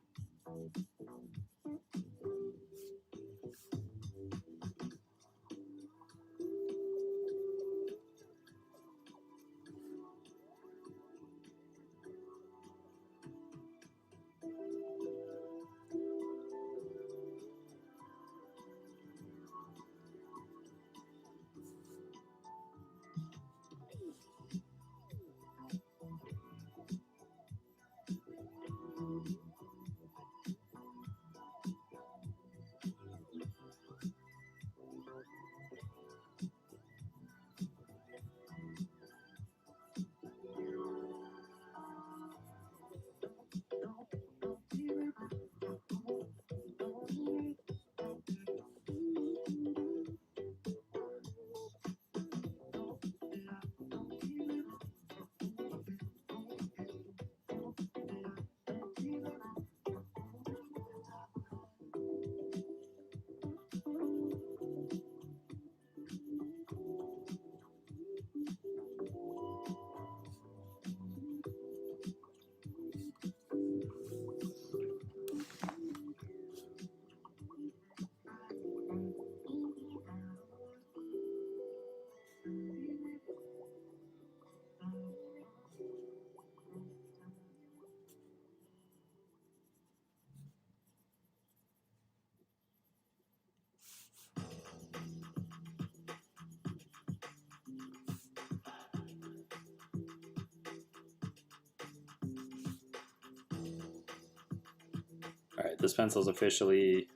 Alright, this pencil is officially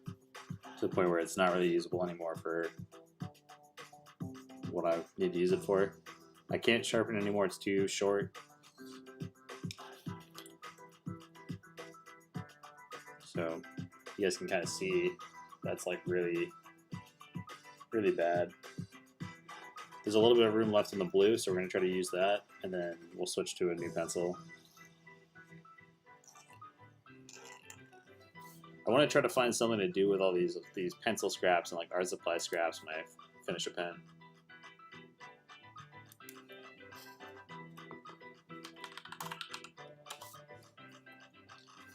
to the point where it's not really usable anymore for what I need to use it for. I can't sharpen it anymore, it's too short. So you guys can kind of see that's like really, really bad. There's a little bit of room left in the blue, so we're going to try to use that, and then we'll switch to a new pencil. I want to try to find something to do with all these pencil scraps and like art supply scraps when I finish a pen.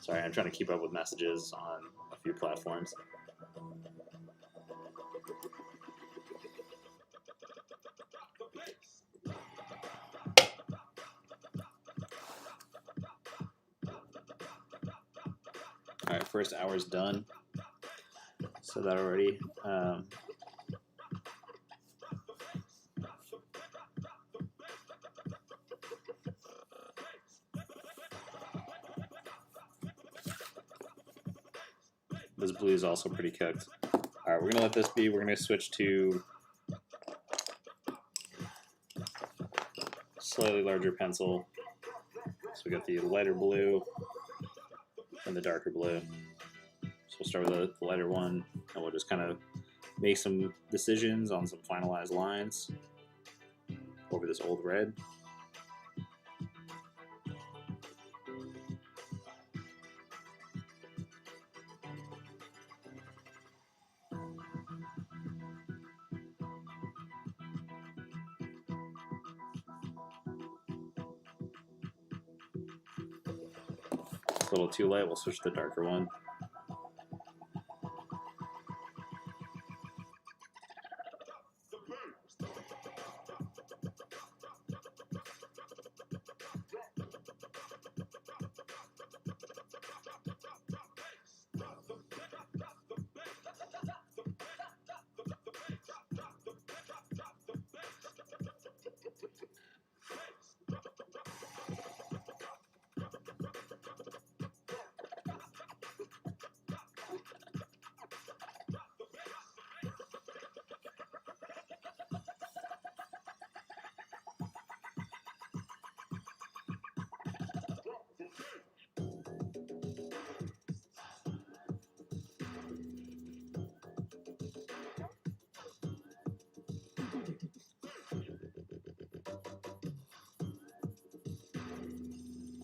Sorry, I'm trying to keep up with messages on a few platforms. Alright, first hour's done. So that already. This blue is also pretty cooked. Alright, we're going to let this be. We're going to switch to slightly larger pencil. So we got the lighter blue and the darker blue. So we'll start with the lighter one, and we'll just kind of make some decisions on some finalized lines over this old red. It's a little too light, we'll switch to the darker one.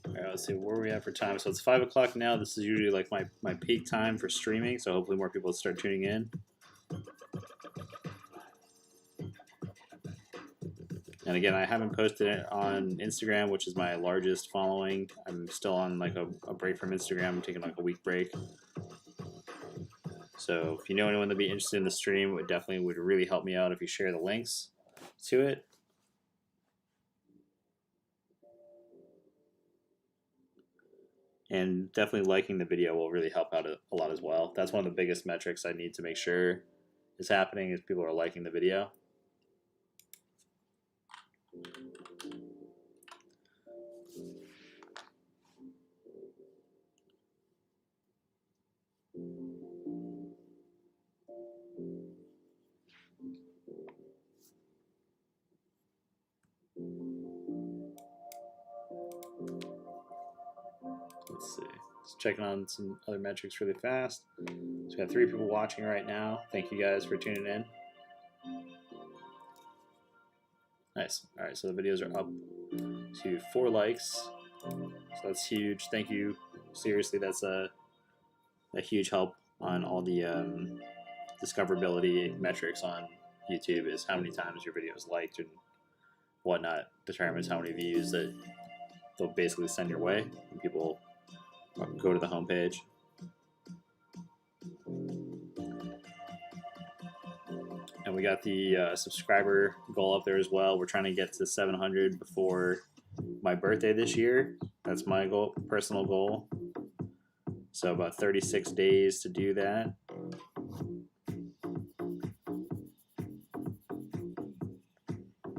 Alright, let's see where we at for time. So it's 5 o'clock now. This is usually like my peak time for streaming, so hopefully more people start tuning in. And again, I haven't posted it on Instagram, which is my largest following. I'm still on like a break from Instagram. I'm taking like a week break. So if you know anyone that'd be interested in the stream, it definitely would really help me out if you share the links to it. And definitely liking the video will really help out a lot as well. That's one of the biggest metrics I need to make sure is happening, is people are liking the video. Let's see. Just checking on some other metrics really fast. So we got 3 people watching right now. Thank you guys for tuning in. Nice. All right, so the videos are up to 4 likes. So that's huge. Thank you. Seriously, that's a huge help on all the discoverability metrics on YouTube, is how many times your video is liked and whatnot determines how many views that they'll basically send your way when people go to the homepage. And we got the subscriber goal up there as well. We're trying to get to 700 before my birthday this year. That's my goal, personal goal. So about 36 days to do that.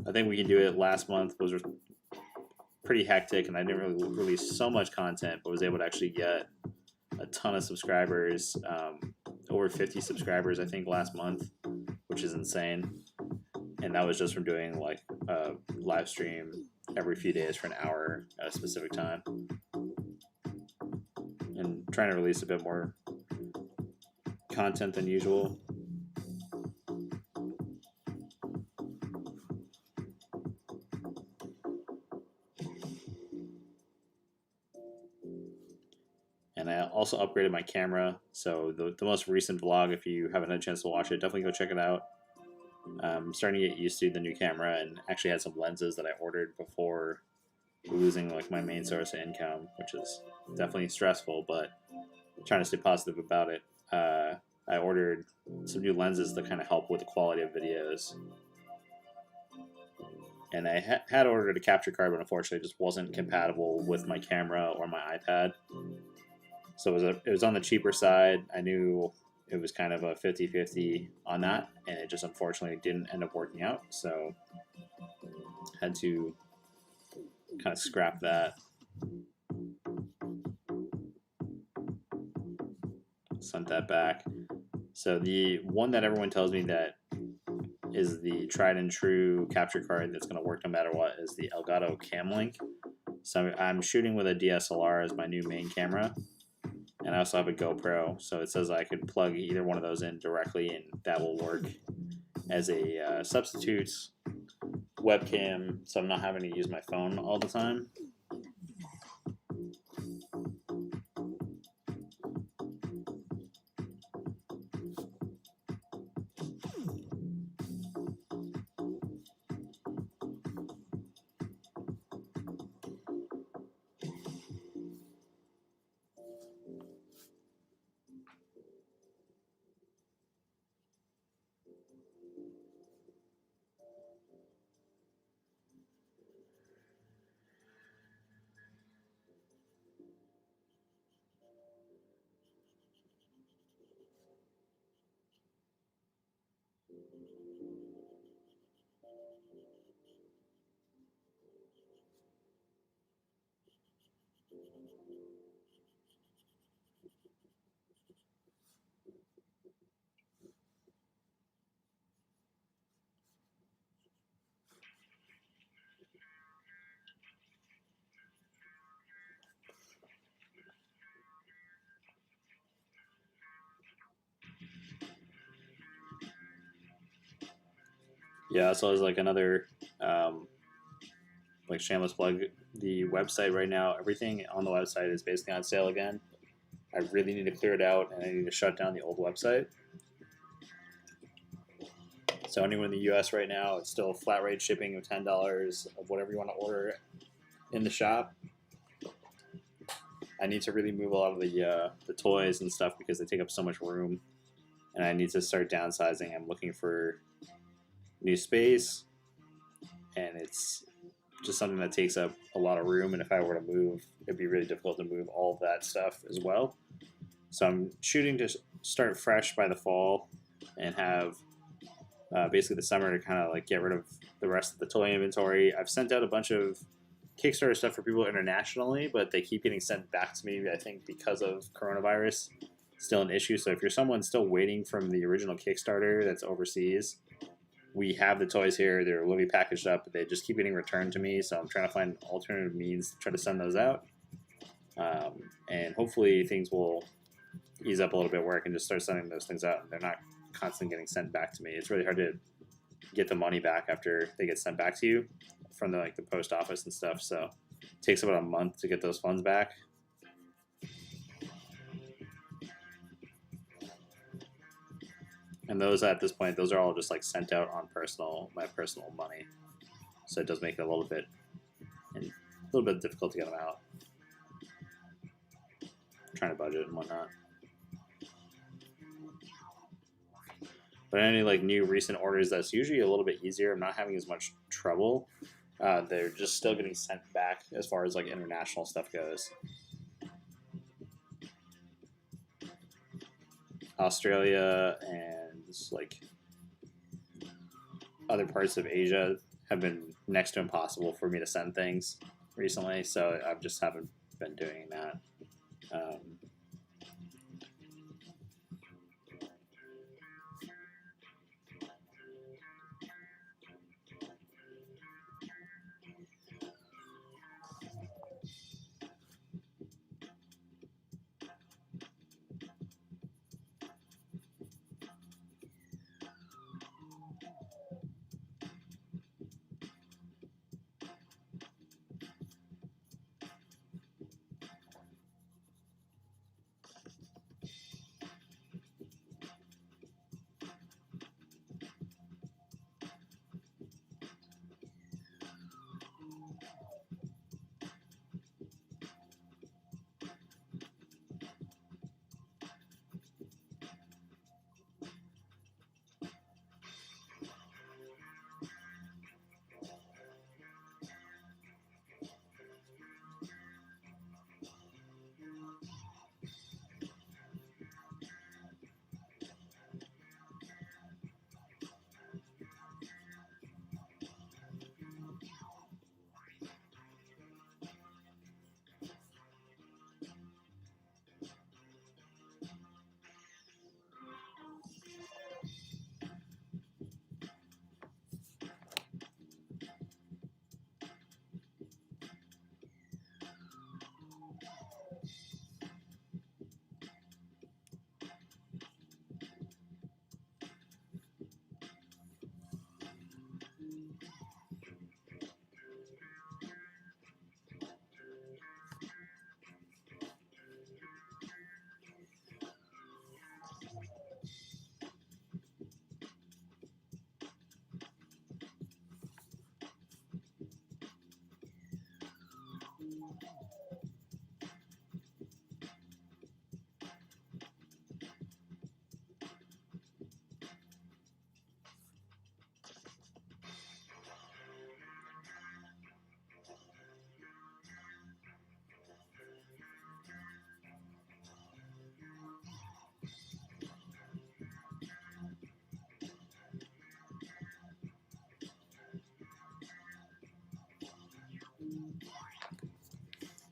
I think we can do it. Last month was pretty hectic, and I didn't really release so much content, but was able to actually get a ton of subscribers, over 50 subscribers I think last month, which is insane. And that was just from doing like a live stream every few days for an hour at a specific time, and trying to release a bit more content than usual. And I also upgraded my camera. So the most recent vlog, if you haven't had a chance to watch it, definitely go check it out. I'm starting to get used to the new camera, and actually had some lenses that I ordered before losing like my main source of income, which is definitely stressful, but I'm trying to stay positive about it. I ordered some new lenses to kind of help with the quality of videos. And I had ordered a capture card, but unfortunately it just wasn't compatible with my camera or my iPad. So it was on the cheaper side. I knew it was kind of a 50-50 on that, and it just unfortunately didn't end up working out. So had to kind of scrap that. Sent that back. So the one that everyone tells me that is the tried and true capture card that's going to work no matter what is the Elgato Camlink. So I'm shooting with a DSLR as my new main camera, and I also have a GoPro. So it says I could plug either one of those in directly, and that will work as a substitute webcam, so I'm not having to use my phone all the time. Yeah, so as like another like shameless plug, the website right now, everything on the website is basically on sale again. I really need to clear it out, and I need to shut down the old website. So anyone in the US right now, it's still flat rate shipping of $10 of whatever you want to order in the shop. I need to really move a lot of the toys and stuff because they take up so much room, and I need to start downsizing. I'm looking for new space, and it's just something that takes up a lot of room, and if I were to move, it'd be really difficult to move all of that stuff as well. So I'm shooting to start fresh by the fall and have basically the summer to kind of like get rid of the rest of the toy inventory. I've sent out a bunch of Kickstarter stuff for people internationally, but they keep getting sent back to me, I think, because of coronavirus. Still an issue. So if you're someone still waiting from the original Kickstarter that's overseas, we have the toys here. They're literally packaged up, but they just keep getting returned to me. So I'm trying to find alternative means to try to send those out. And hopefully things will ease up a little bit where I can just start sending those things out and they're not constantly getting sent back to me. It's really hard to get the money back after they get sent back to you from the post office and stuff. So it takes about a month to get those funds back. And those at this point, those are all just like sent out on my personal money. So it does make it a little bit difficult to get them out. I'm trying to budget and whatnot. But any like new recent orders, that's usually a little bit easier. I'm not having as much trouble. They're just still getting sent back as far as like international stuff goes. Australia and like other parts of Asia have been next to impossible for me to send things recently, so I just haven't been doing that.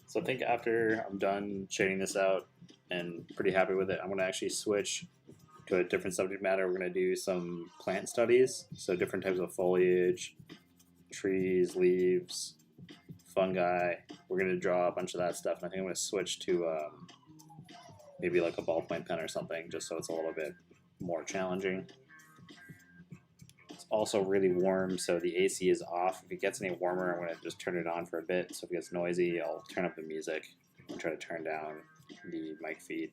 So I think after I'm done shading this out and pretty happy with it, I'm going to actually switch to a different subject matter. We're going to do some plant studies, so different types of foliage, trees, leaves, fungi. We're going to draw a bunch of that stuff, and I think I'm going to switch to maybe like a ballpoint pen or something, just so it's a little bit more challenging. It's also really warm, so the AC is off. If it gets any warmer, I'm going to just turn it on for a bit. So if it gets noisy, I'll turn up the music and try to turn down the mic feed.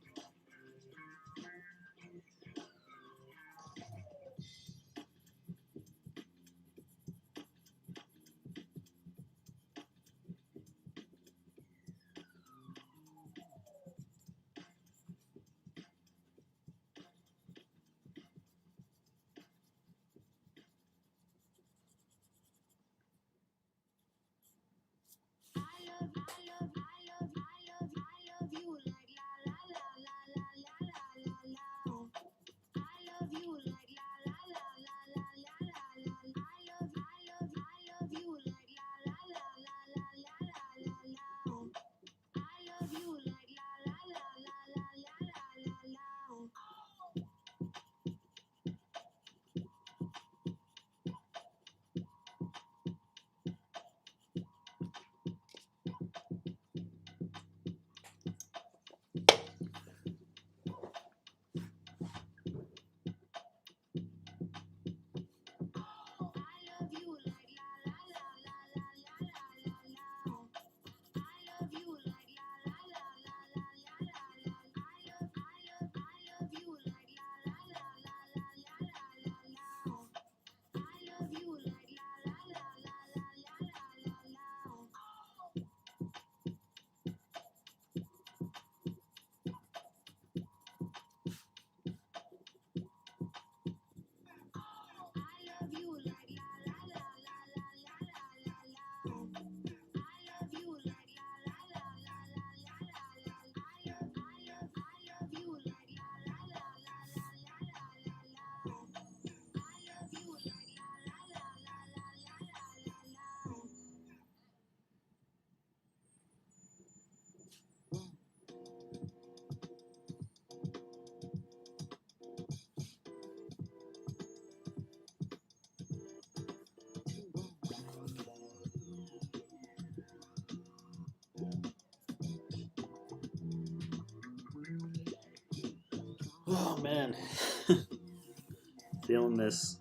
Oh man, feeling this.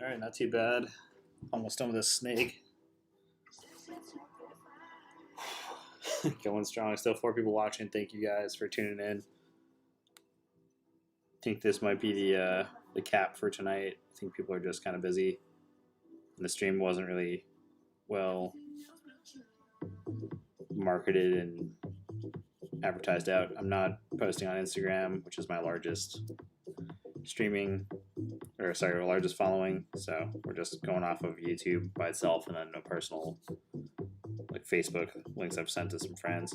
All right, not too bad. Almost done with this snake. Going strong. Still 4 people watching. Thank you guys for tuning in. I think this might be the cap for tonight. I think people are just kind of busy. And the stream wasn't really well marketed and advertised out. I'm not posting on Instagram, which is my largest largest following. So we're just going off of YouTube by itself, and then no personal like Facebook links I've sent to some friends.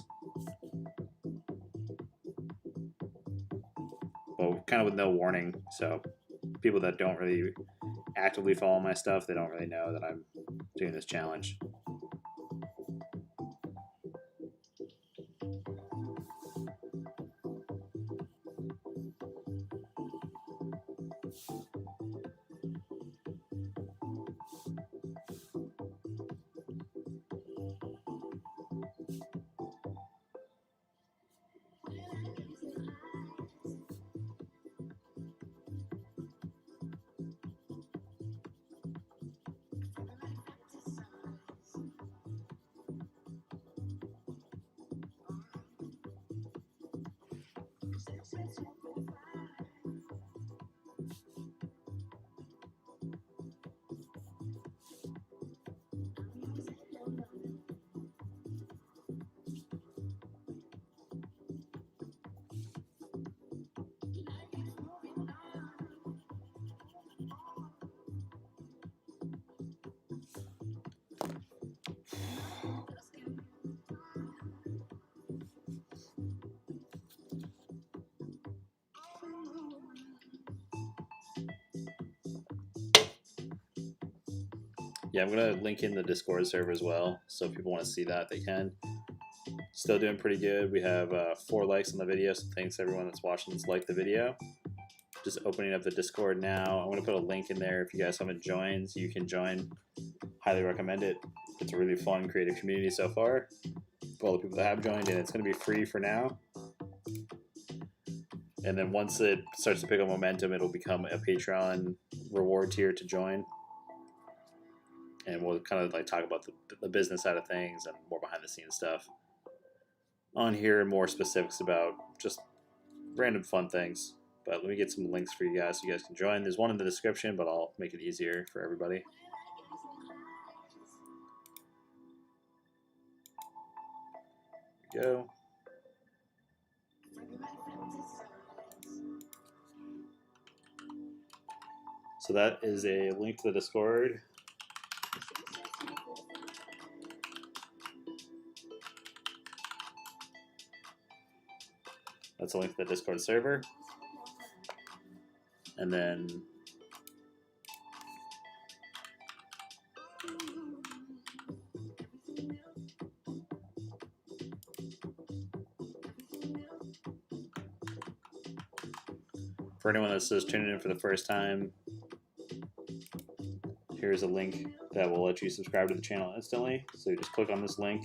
Well, kind of with no warning. So people that don't really actively follow my stuff, they don't really know that I'm doing this challenge. Yeah, I'm gonna link in the Discord server as well, so if people want to see that, they can. Still doing pretty good. We have 4 likes on the video, so thanks everyone that's watching that's liked the video. Just opening up the Discord now. I'm gonna put a link in there. If you guys haven't joined, you can join. Highly recommend it. It's a really fun, creative community so far for all the people that have joined, and it's gonna be free for now. And then once it starts to pick up momentum, it'll become a Patreon reward tier to join. And we'll kind of like talk about the business side of things and more behind the scenes stuff on here, and more specifics about just random fun things. But let me get some links for you guys so you guys can join. There's one in the description, but I'll make it easier for everybody. There we go. So that is a link to the Discord. That's a link to the Discord server. And then for anyone that's just tuning in for the first time, here's a link that will let you subscribe to the channel instantly. So you just click on this link,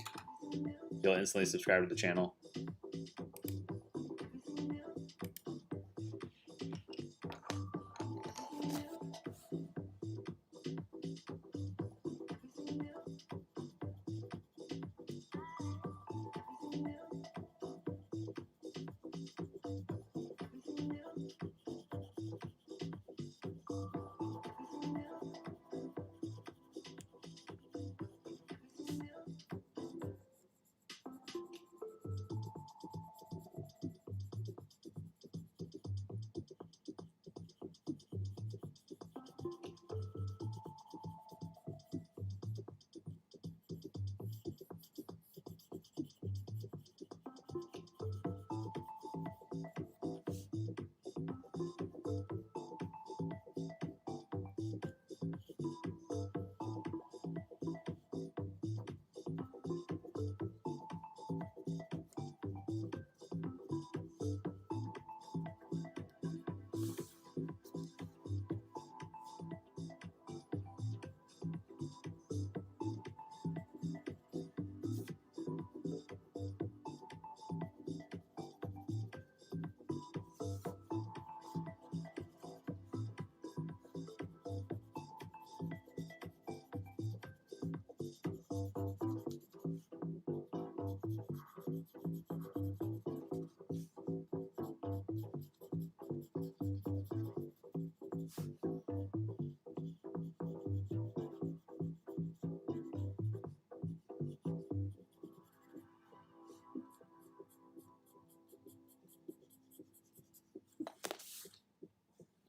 you'll instantly subscribe to the channel.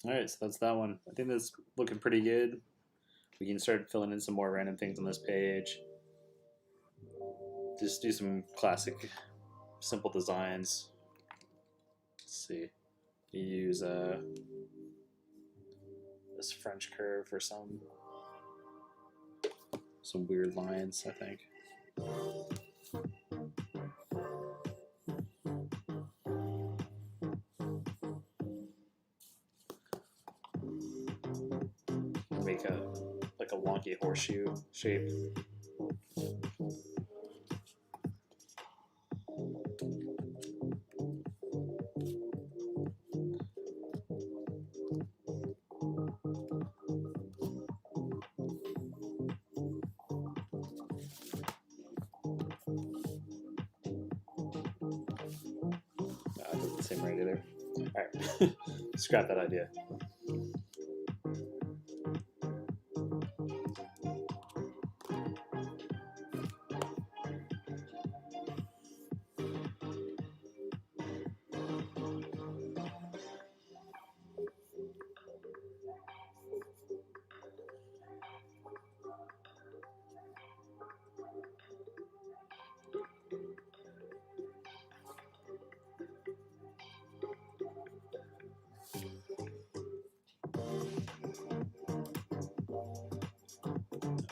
All right, so that's that one. I think that's looking pretty good. We can start filling in some more random things on this page. Just do some classic, simple designs. Let's see. You use this French curve for some weird lines, I think. Make a wonky horseshoe shape. It doesn't seem right either. Alright, scrap that idea.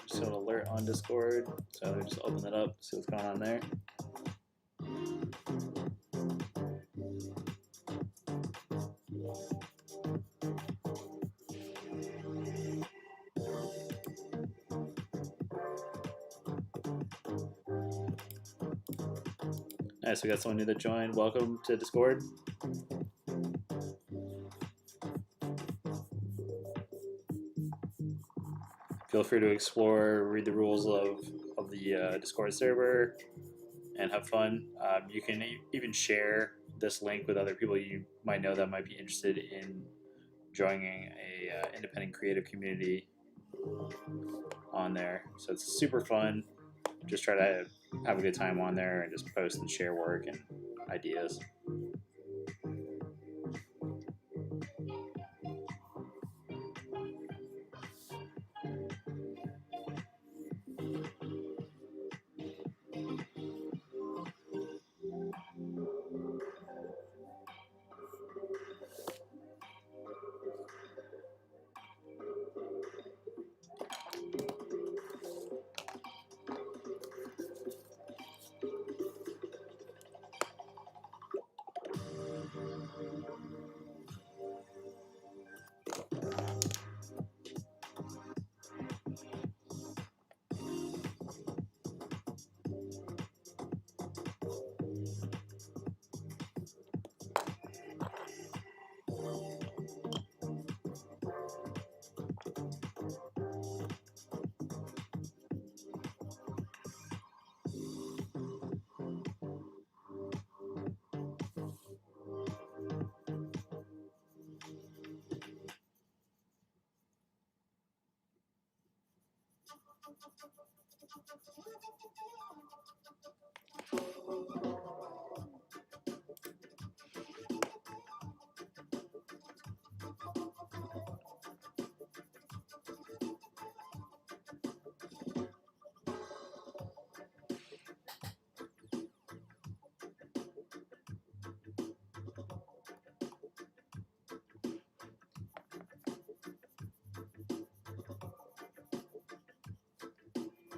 Just an alert on Discord, so just open it up, see what's going on there. Nice, we got someone new that joined. Welcome to Discord. Feel free to explore, read the rules of the Discord server, and have fun. You can even share this link with other people you might know that might be interested in joining a independent creative community on there. So it's super fun. Just try to have a good time on there and just post and share work and ideas.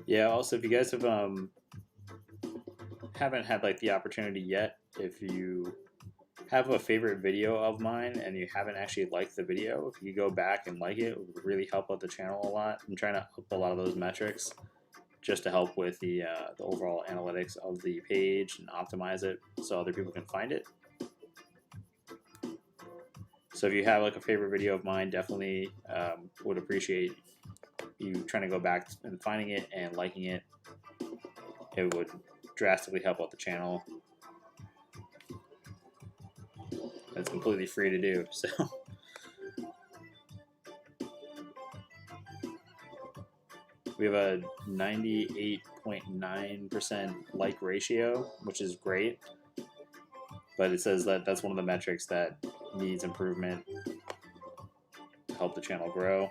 Yeah, also if you guys have haven't had like the opportunity yet, if you have a favorite video of mine and you haven't actually liked the video, if you go back and like it, it would really help out the channel a lot. I'm trying to up a lot of those metrics just to help with the overall analytics of the page and optimize it so other people can find it. So if you have like a favorite video of mine, definitely would appreciate you trying to go back and finding it and liking it. It would drastically help out the channel. It's completely free to do, so. We have a 98.9% like ratio, which is great. But it says that that's one of the metrics that needs improvement. to help the channel grow.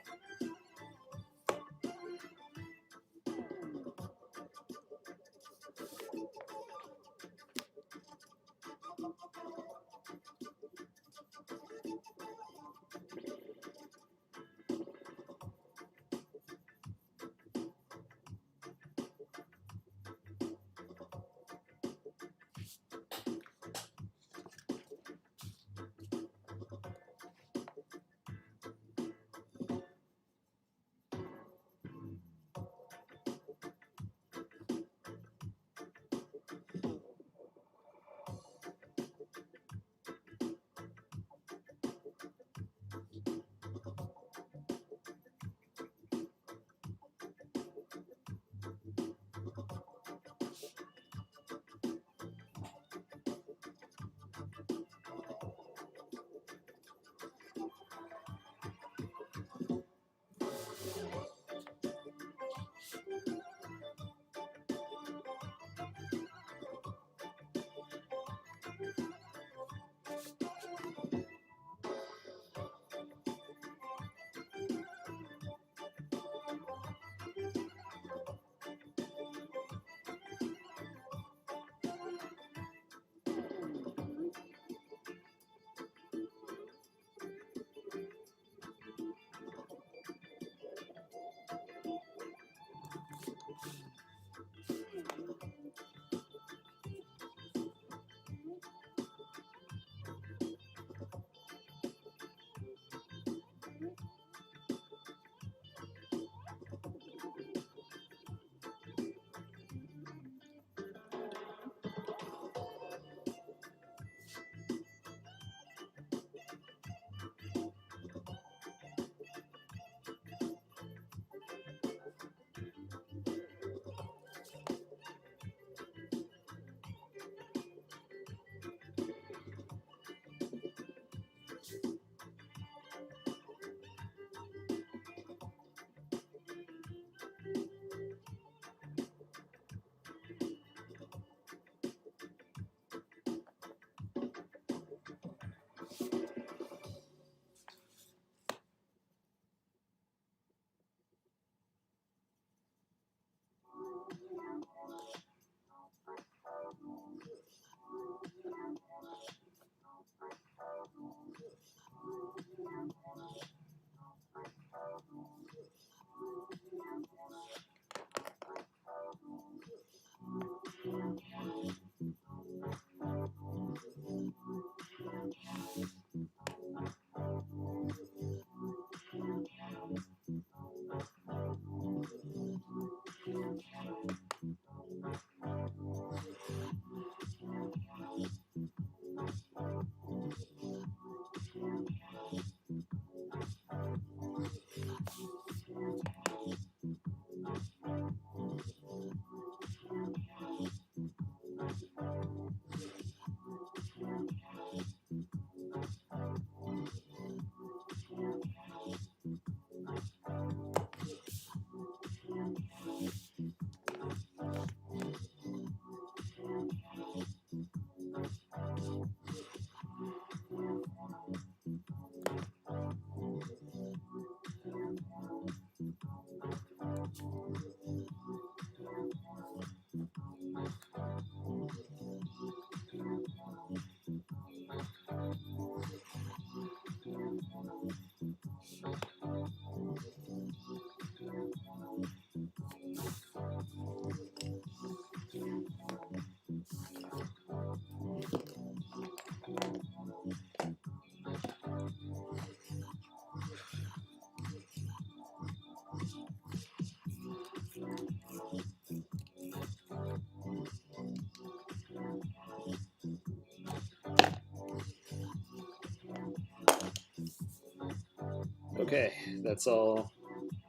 Okay, that's all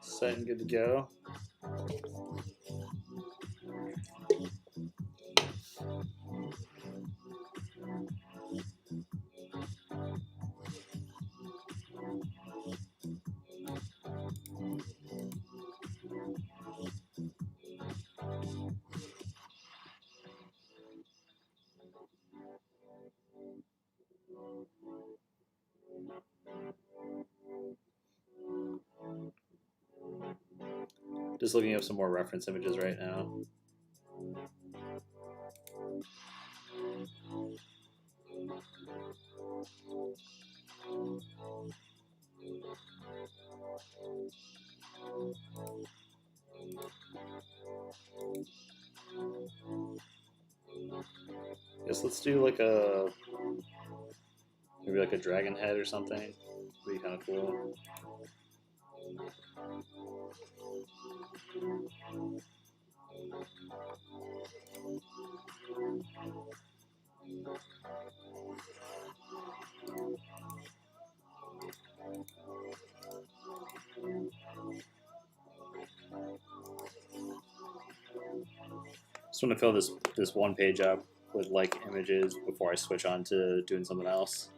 set and good to go. Just looking up some more reference images right now. Guess let's do like maybe like a dragon head or something. Would be kind of cool. Just want to fill this one page up with like images before I switch on to doing something else.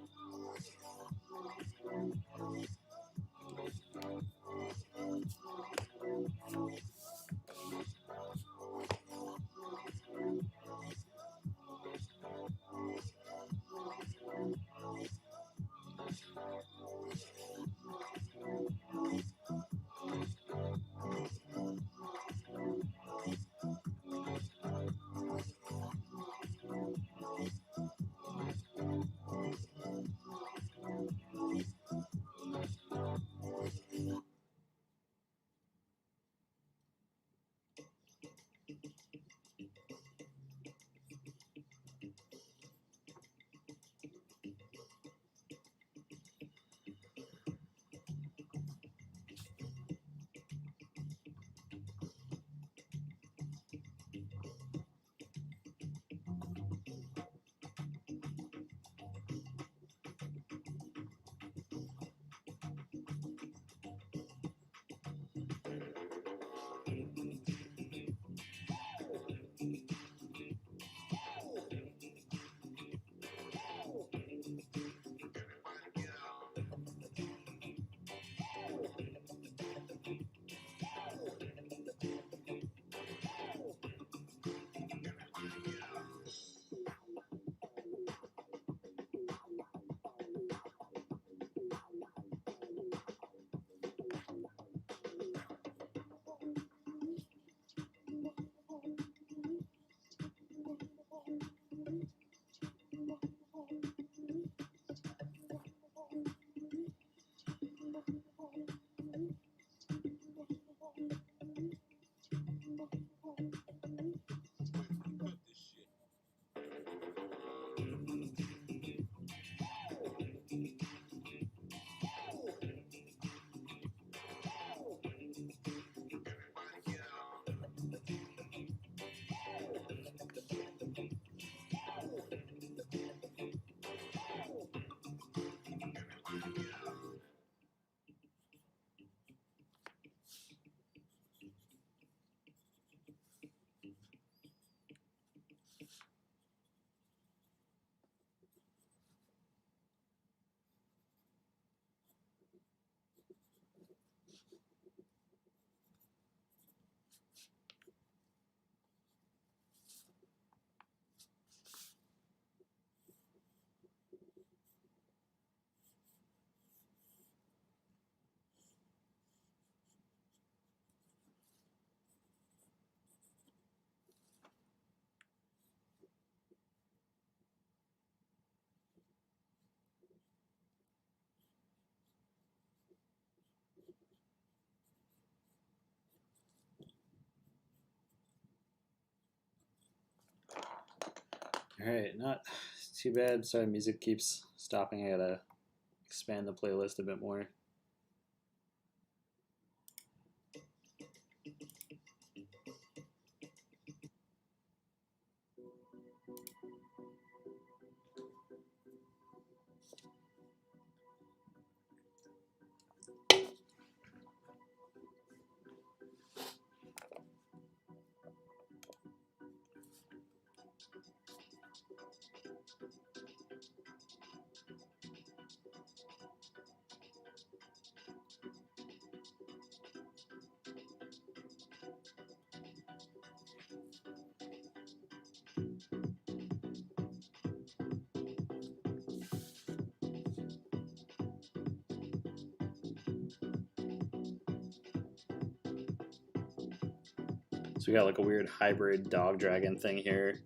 All right, not too bad. Sorry, music keeps stopping. I gotta expand the playlist a bit more. So we got like a weird hybrid dog dragon thing here.